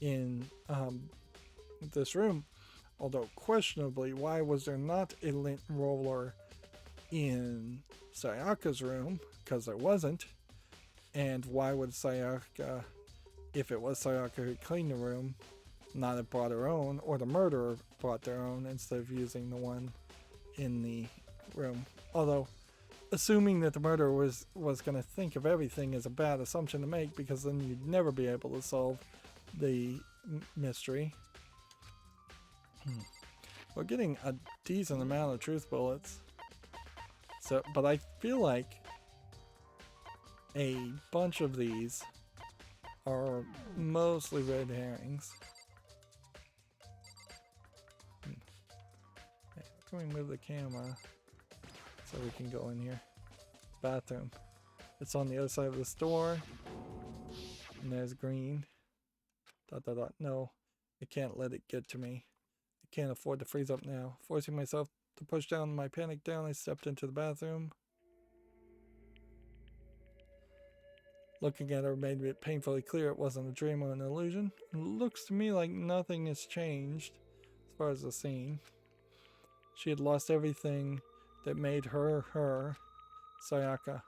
in this room. Although, questionably, why was there not a lint roller in Sayaka's room? Because there wasn't. And why would Sayaka, if it was Sayaka who cleaned the room, not have brought her own, or the murderer brought their own instead of using the one in the room. Although, assuming that the murderer was going to think of everything is a bad assumption to make, because then you'd never be able to solve the mystery. We're getting a decent amount of truth bullets. So, but I feel like a bunch of these are mostly red herrings. Okay, can we move the camera so we can go in here? Bathroom. It's on the other side of the store. And there's green. Dot dot dot. No, I can't let it get to me. I can't afford to freeze up now. Forcing myself to push down my panic down, I stepped into the bathroom. Looking at her made it painfully clear it wasn't a dream or an illusion. It looks to me like nothing has changed as far as the scene. She had lost everything that made her her, Sayaka.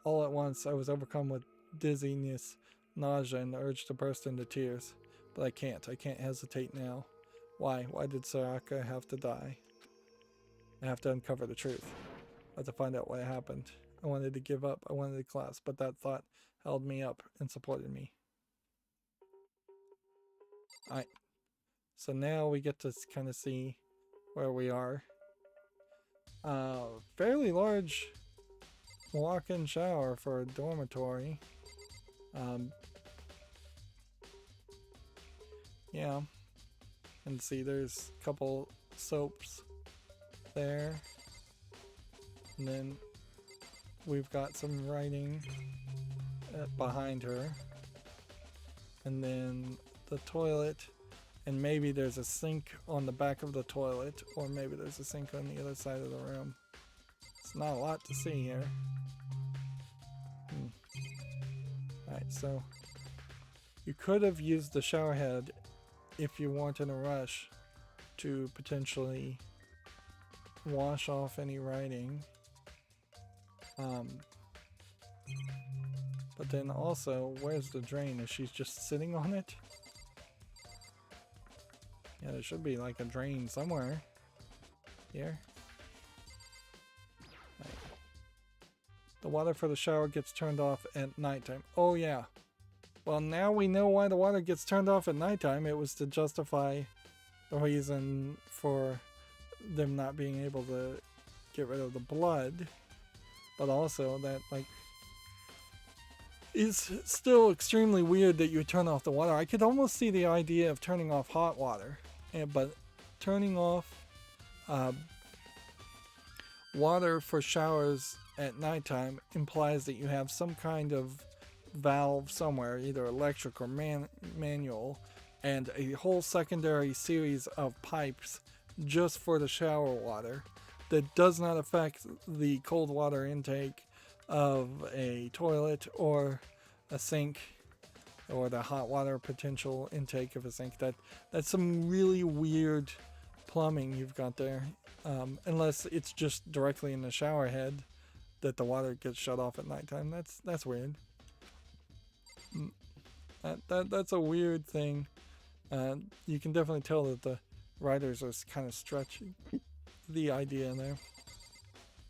All at once, I was overcome with dizziness, nausea, and the urge to burst into tears. But I can't hesitate now. Why? Why did Sayaka have to die? I have to uncover the truth. I have to find out what happened. I wanted to give up. I wanted to class, but that thought held me up and supported me. Alright. So now we get to kind of see where we are. Fairly large walk-in shower for a dormitory. Yeah. And see, there's a couple soaps there. And then we've got some writing behind her. And then the toilet. And maybe there's a sink on the back of the toilet. Or maybe there's a sink on the other side of the room. It's not a lot to see here. Alright, so you could have used the shower head if you weren't in a rush to potentially wash off any writing. But then also, where's the drain? Is she just sitting on it? Yeah, there should be like a drain somewhere. Here. Right. The water for the shower gets turned off at nighttime. Oh yeah. Well, now we know why the water gets turned off at nighttime. It was to justify the reason for them not being able to get rid of the blood. But also that, like, it's still extremely weird that you turn off the water. I could almost see the idea of turning off hot water. But turning off water for showers at nighttime implies that you have some kind of valve somewhere, either electric or manual, and a whole secondary series of pipes just for the shower water that does not affect the cold water intake of a toilet or a sink, or the hot water potential intake of a sink. That's some really weird plumbing you've got there, unless it's just directly in the shower head that the water gets shut off at nighttime. That's weird. That's a weird thing. You can definitely tell that the writers are kind of stretching the idea in there.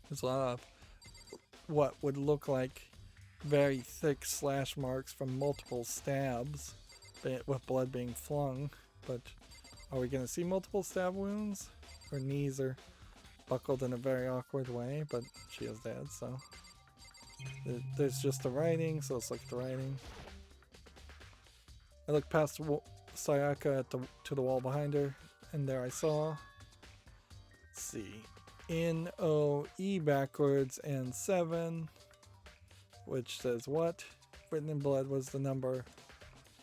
There's a lot of what would look like very thick slash marks from multiple stabs with blood being flung, but are we going to see multiple stab wounds? Her knees are buckled in a very awkward way, but she is dead, so there's just the writing, so let's look at the writing. I looked past Sayaka to the wall behind her, and there I saw, let's see, N-O-E backwards and 7, which says what? Written in blood was the number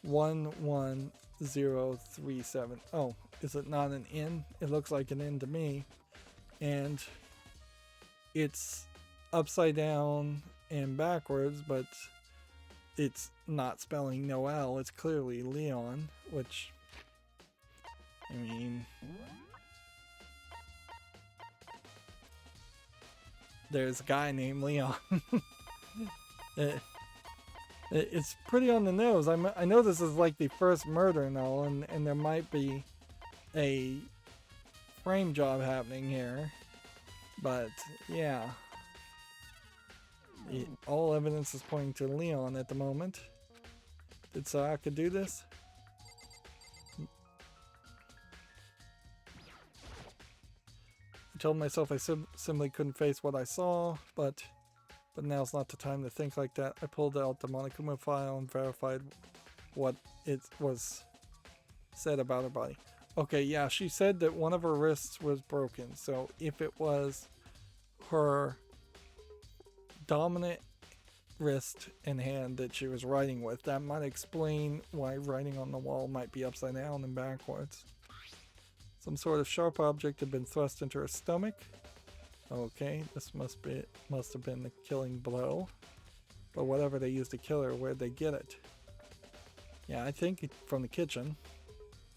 11037. Oh, is it not an N? It looks like an N to me. And it's upside down and backwards, but it's not spelling Noel. It's clearly Leon, which, I mean, there's a guy named Leon. It's pretty on the nose. I know this is like the first murder and all, and there might be a frame job happening here. But, yeah. All evidence is pointing to Leon at the moment. Did Sayaka do this? I told myself I simply couldn't face what I saw, but now's not the time to think like that. I pulled out the Monokuma file and verified what it was said about her body. Okay, yeah, she said that one of her wrists was broken. So if it was her dominant wrist and hand that she was writing with, that might explain why writing on the wall might be upside down and backwards. Some sort of sharp object had been thrust into her stomach. Okay, this must have been the killing blow. But whatever they used to kill her, where'd they get it? Yeah, I think from the kitchen.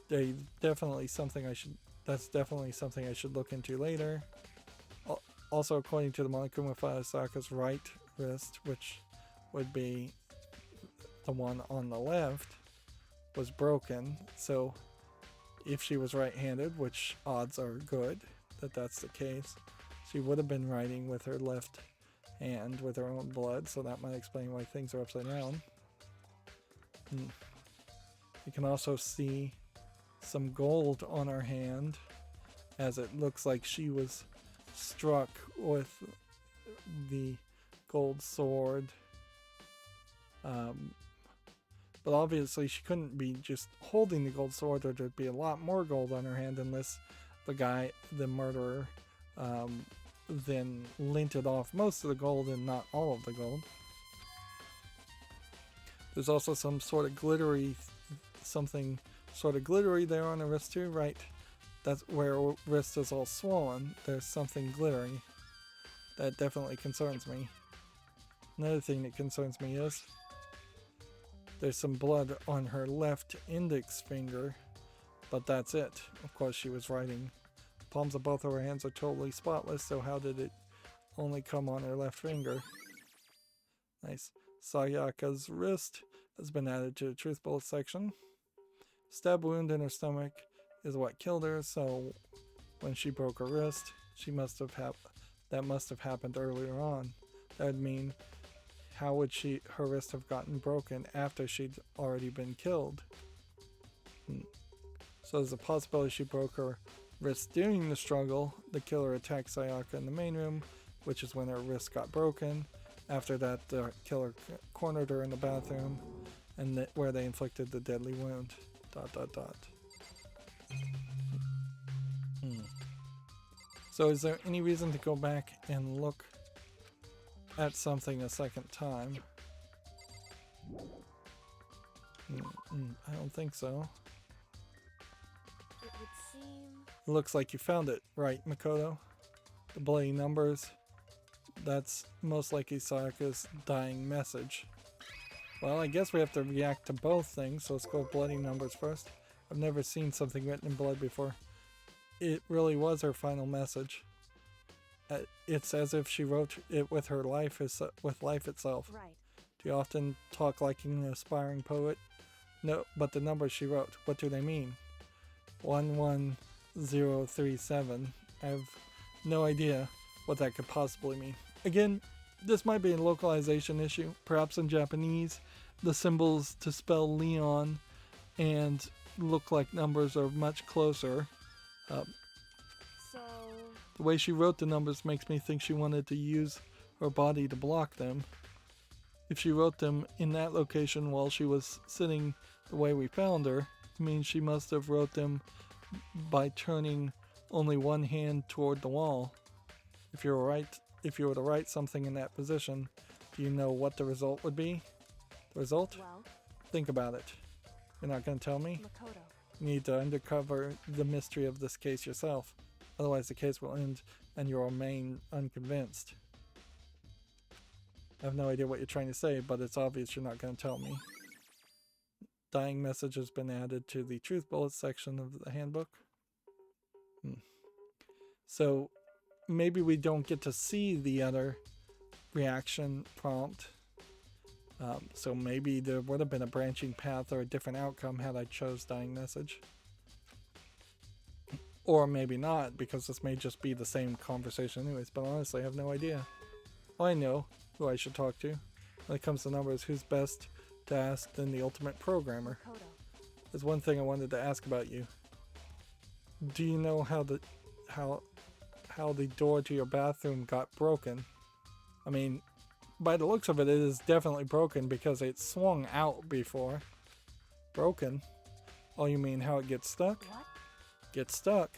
That's definitely something I should look into later. Also, according to the Monokuma file, Sayaka's right wrist, which would be the one on the left, was broken. So if she was right-handed, which odds are good that that's the case, she would have been writing with her left hand with her own blood, so that might explain why things are upside down. You can also see some gold on her hand, as it looks like she was struck with the gold sword. But obviously she couldn't be just holding the gold sword, or there'd be a lot more gold on her hand unless the murderer, then linted off most of the gold and not all of the gold. There's also some sort of glittery, something sort of glittery there on the wrist too, right? That's where her wrist is all swollen. There's something glittery. That definitely concerns me. Another thing that concerns me is there's some blood on her left index finger, but that's it. Of course, she was writing. Palms of both of her hands are totally spotless, so how did it only come on her left finger? Nice. Sayaka's wrist has been added to the truth bullet section. Stab wound in her stomach is what killed her, so when she broke her wrist, that must have happened earlier on. That would mean, how would her wrist have gotten broken after she'd already been killed? So there's a possibility she broke her wrist during the struggle. The killer attacked Sayaka in the main room, which is when her wrist got broken. After that, the killer cornered her in the bathroom, and where they inflicted the deadly wound. ... So is there any reason to go back and look at something a second time? I don't think so. It would seem... It looks like you found it, right, Makoto? The bloody numbers. That's most likely Sayaka's dying message. Well, I guess we have to react to both things, so let's go with bloody numbers first. I've never seen something written in blood before. It really was her final message. It's as if she wrote it with her life, with life itself. Right. Do you often talk like an aspiring poet? No, but the numbers she wrote, what do they mean? 11037. I have no idea what that could possibly mean. Again, this might be a localization issue. Perhaps in Japanese, the symbols to spell Leon and look like numbers are much closer. So... The way she wrote the numbers makes me think she wanted to use her body to block them. If she wrote them in that location while she was sitting the way we found her, it means she must have wrote them by turning only one hand toward the wall. If you were to write something in that position, do you know what the result would be? The result? Well... Think about it. You're not going to tell me? Makoto. You need to uncover the mystery of this case yourself. Otherwise the case will end and you'll remain unconvinced. I have no idea what you're trying to say, but it's obvious you're not going to tell me. Dying message has been added to the truth bullets section of the handbook. So maybe we don't get to see the other reaction prompt. So maybe there would have been a branching path or a different outcome had I chose dying message. Or maybe not, because this may just be the same conversation anyways, but honestly I have no idea. Well, I know who I should talk to. When it comes to numbers, who's best to ask than the ultimate programmer? Makoto. There's one thing I wanted to ask about you. Do you know how the door to your bathroom got broken? I mean, by the looks of it, it is definitely broken because it swung out before. Broken? Oh, you mean how it gets stuck? What? Gets stuck?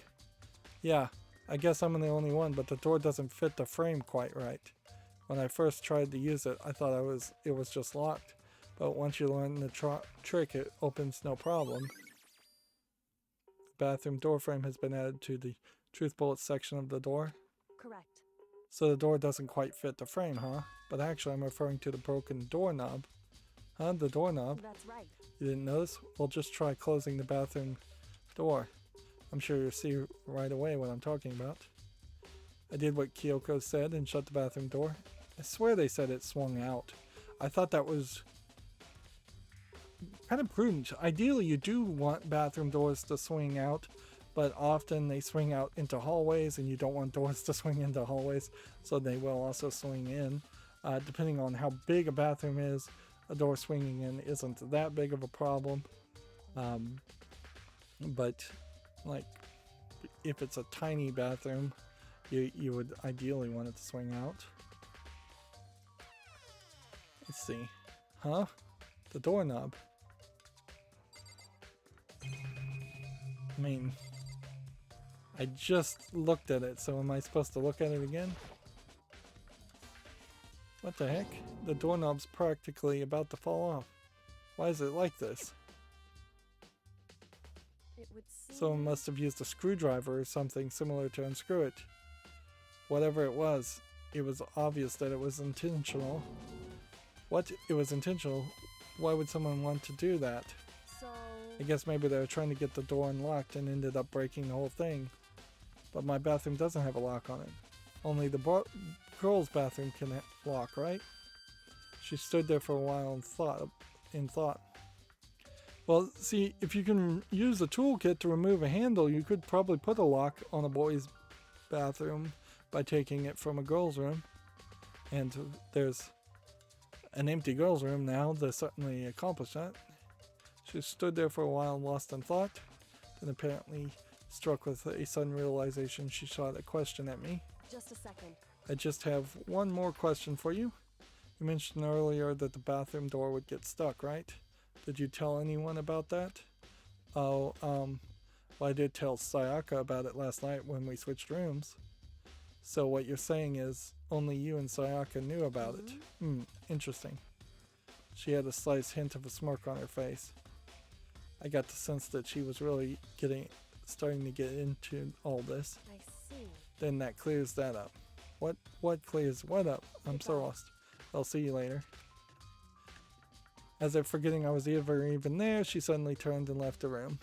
Yeah, I guess I'm the only one, but the door doesn't fit the frame quite right. When I first tried to use it, I thought it was just locked. But once you learn the trick, it opens no problem. The bathroom door frame has been added to the truth bullet section of the door. Correct. So the door doesn't quite fit the frame, huh? But actually I'm referring to the broken doorknob. Huh? The doorknob? That's right. You didn't notice? Well, just try closing the bathroom door. I'm sure you'll see right away what I'm talking about. I did what Kyoko said and shut the bathroom door. I swear they said it swung out. I thought that was kind of prudent. Ideally, you do want bathroom doors to swing out, but often they swing out into hallways and you don't want doors to swing into hallways, so they will also swing in. Depending on how big a bathroom is, a door swinging in isn't that big of a problem. But like if it's a tiny bathroom, you would ideally want it to swing out. Let's see. Huh? The doorknob. I mean, I just looked at it, so am I supposed to look at it again? What the heck? The doorknob's practically about to fall off. Why is it like this? It would seem. Someone must have used a screwdriver or something similar to unscrew it. Whatever it was obvious that it was intentional. What? It was intentional? Why would someone want to do that? So. I guess maybe they were trying to get the door unlocked and ended up breaking the whole thing. But my bathroom doesn't have a lock on it. Only the girl's bathroom can lock, right? She stood there for a while in thought. Well, see, if you can use a toolkit to remove a handle, you could probably put a lock on a boy's bathroom by taking it from a girl's room. And there's an empty girl's room now that certainly accomplished that. She stood there for a while lost in thought, then apparently struck with a sudden realization she shot a question at me. Just a second. I just have one more question for you. You mentioned earlier that the bathroom door would get stuck, right? Did you tell anyone about that? Oh, well, I did tell Sayaka about it last night when we switched rooms. So what you're saying is only you and Sayaka knew about it. Interesting. She had a slight hint of a smirk on her face. I got the sense that she was really starting to get into all this. I see. Then that clears that up. What clears what up? I'm so lost. I'll see you later. As if forgetting I was even there, she suddenly turned and left the room.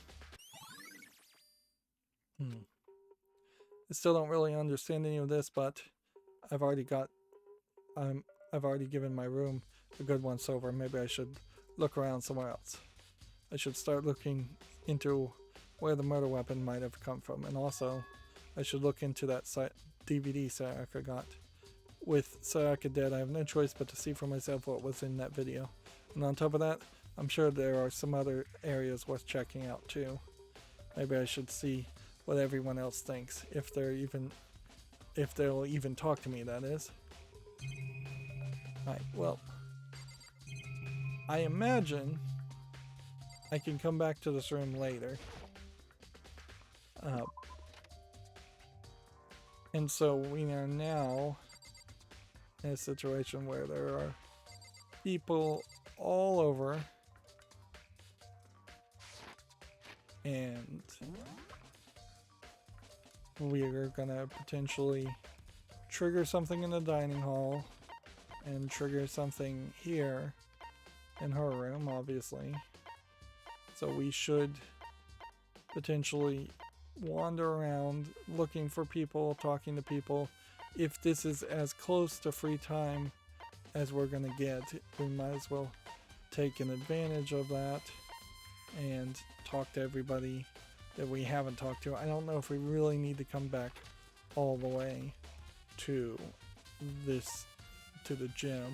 I still don't really understand any of this, but I've already given my room a good once over. Maybe I should look around somewhere else. I should start looking into where the murder weapon might have come from, and also I should look into that DVD Sayaka got. With Sayaka dead, I have no choice but to see for myself what was in that video. And on top of that, I'm sure there are some other areas worth checking out too. Maybe I should see what everyone else thinks, if they'll even talk to me, that is. Alright, well, I imagine I can come back to this room later. And so we are now in a situation where there are people all over, and we are gonna potentially trigger something in the dining hall and trigger something here in her room, obviously. So we should potentially wander around looking for people, talking to people. If this is as close to free time as we're going to get, we might as well take an advantage of that and talk to everybody that we haven't talked to. I don't know if we really need to come back all the way to the gym.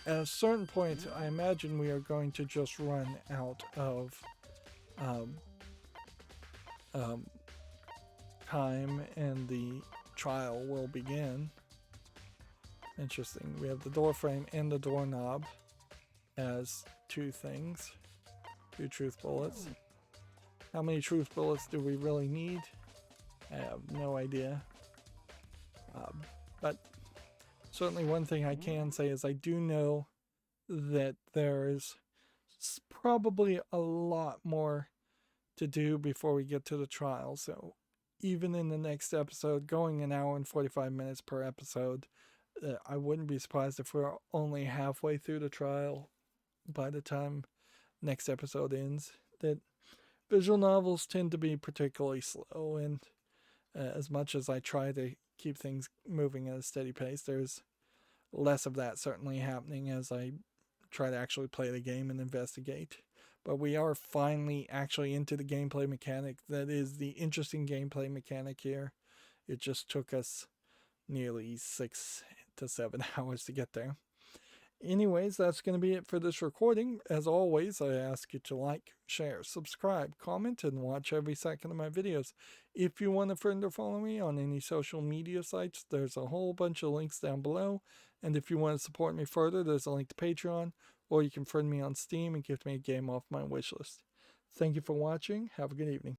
At a certain point, I imagine we are going to just run out of time and the trial will begin. Interesting. We have the door frame and the doorknob as two things. 2 truth bullets. How many truth bullets do we really need? I have no idea. But certainly one thing I can say is I do know that there is probably a lot more to do before we get to the trial. So even in the next episode, going an hour and 45 minutes per episode, I wouldn't be surprised if we're only halfway through the trial by the time next episode ends. That visual novels tend to be particularly slow, and as much as I try to keep things moving at a steady pace, there's less of that certainly happening as I try to actually play the game and investigate. But we are finally actually into the gameplay mechanic that is the interesting gameplay mechanic here. It just took us nearly 6 to 7 hours to get there. Anyways, that's going to be it for this recording. As always, I ask you to like, share, subscribe, comment, and watch every second of my videos. If you want a friend or follow me on any social media sites, there's a whole bunch of links down below. And if you want to support me further, there's a link to Patreon, or you can friend me on Steam and gift me a game off my wishlist. Thank you for watching. Have a good evening.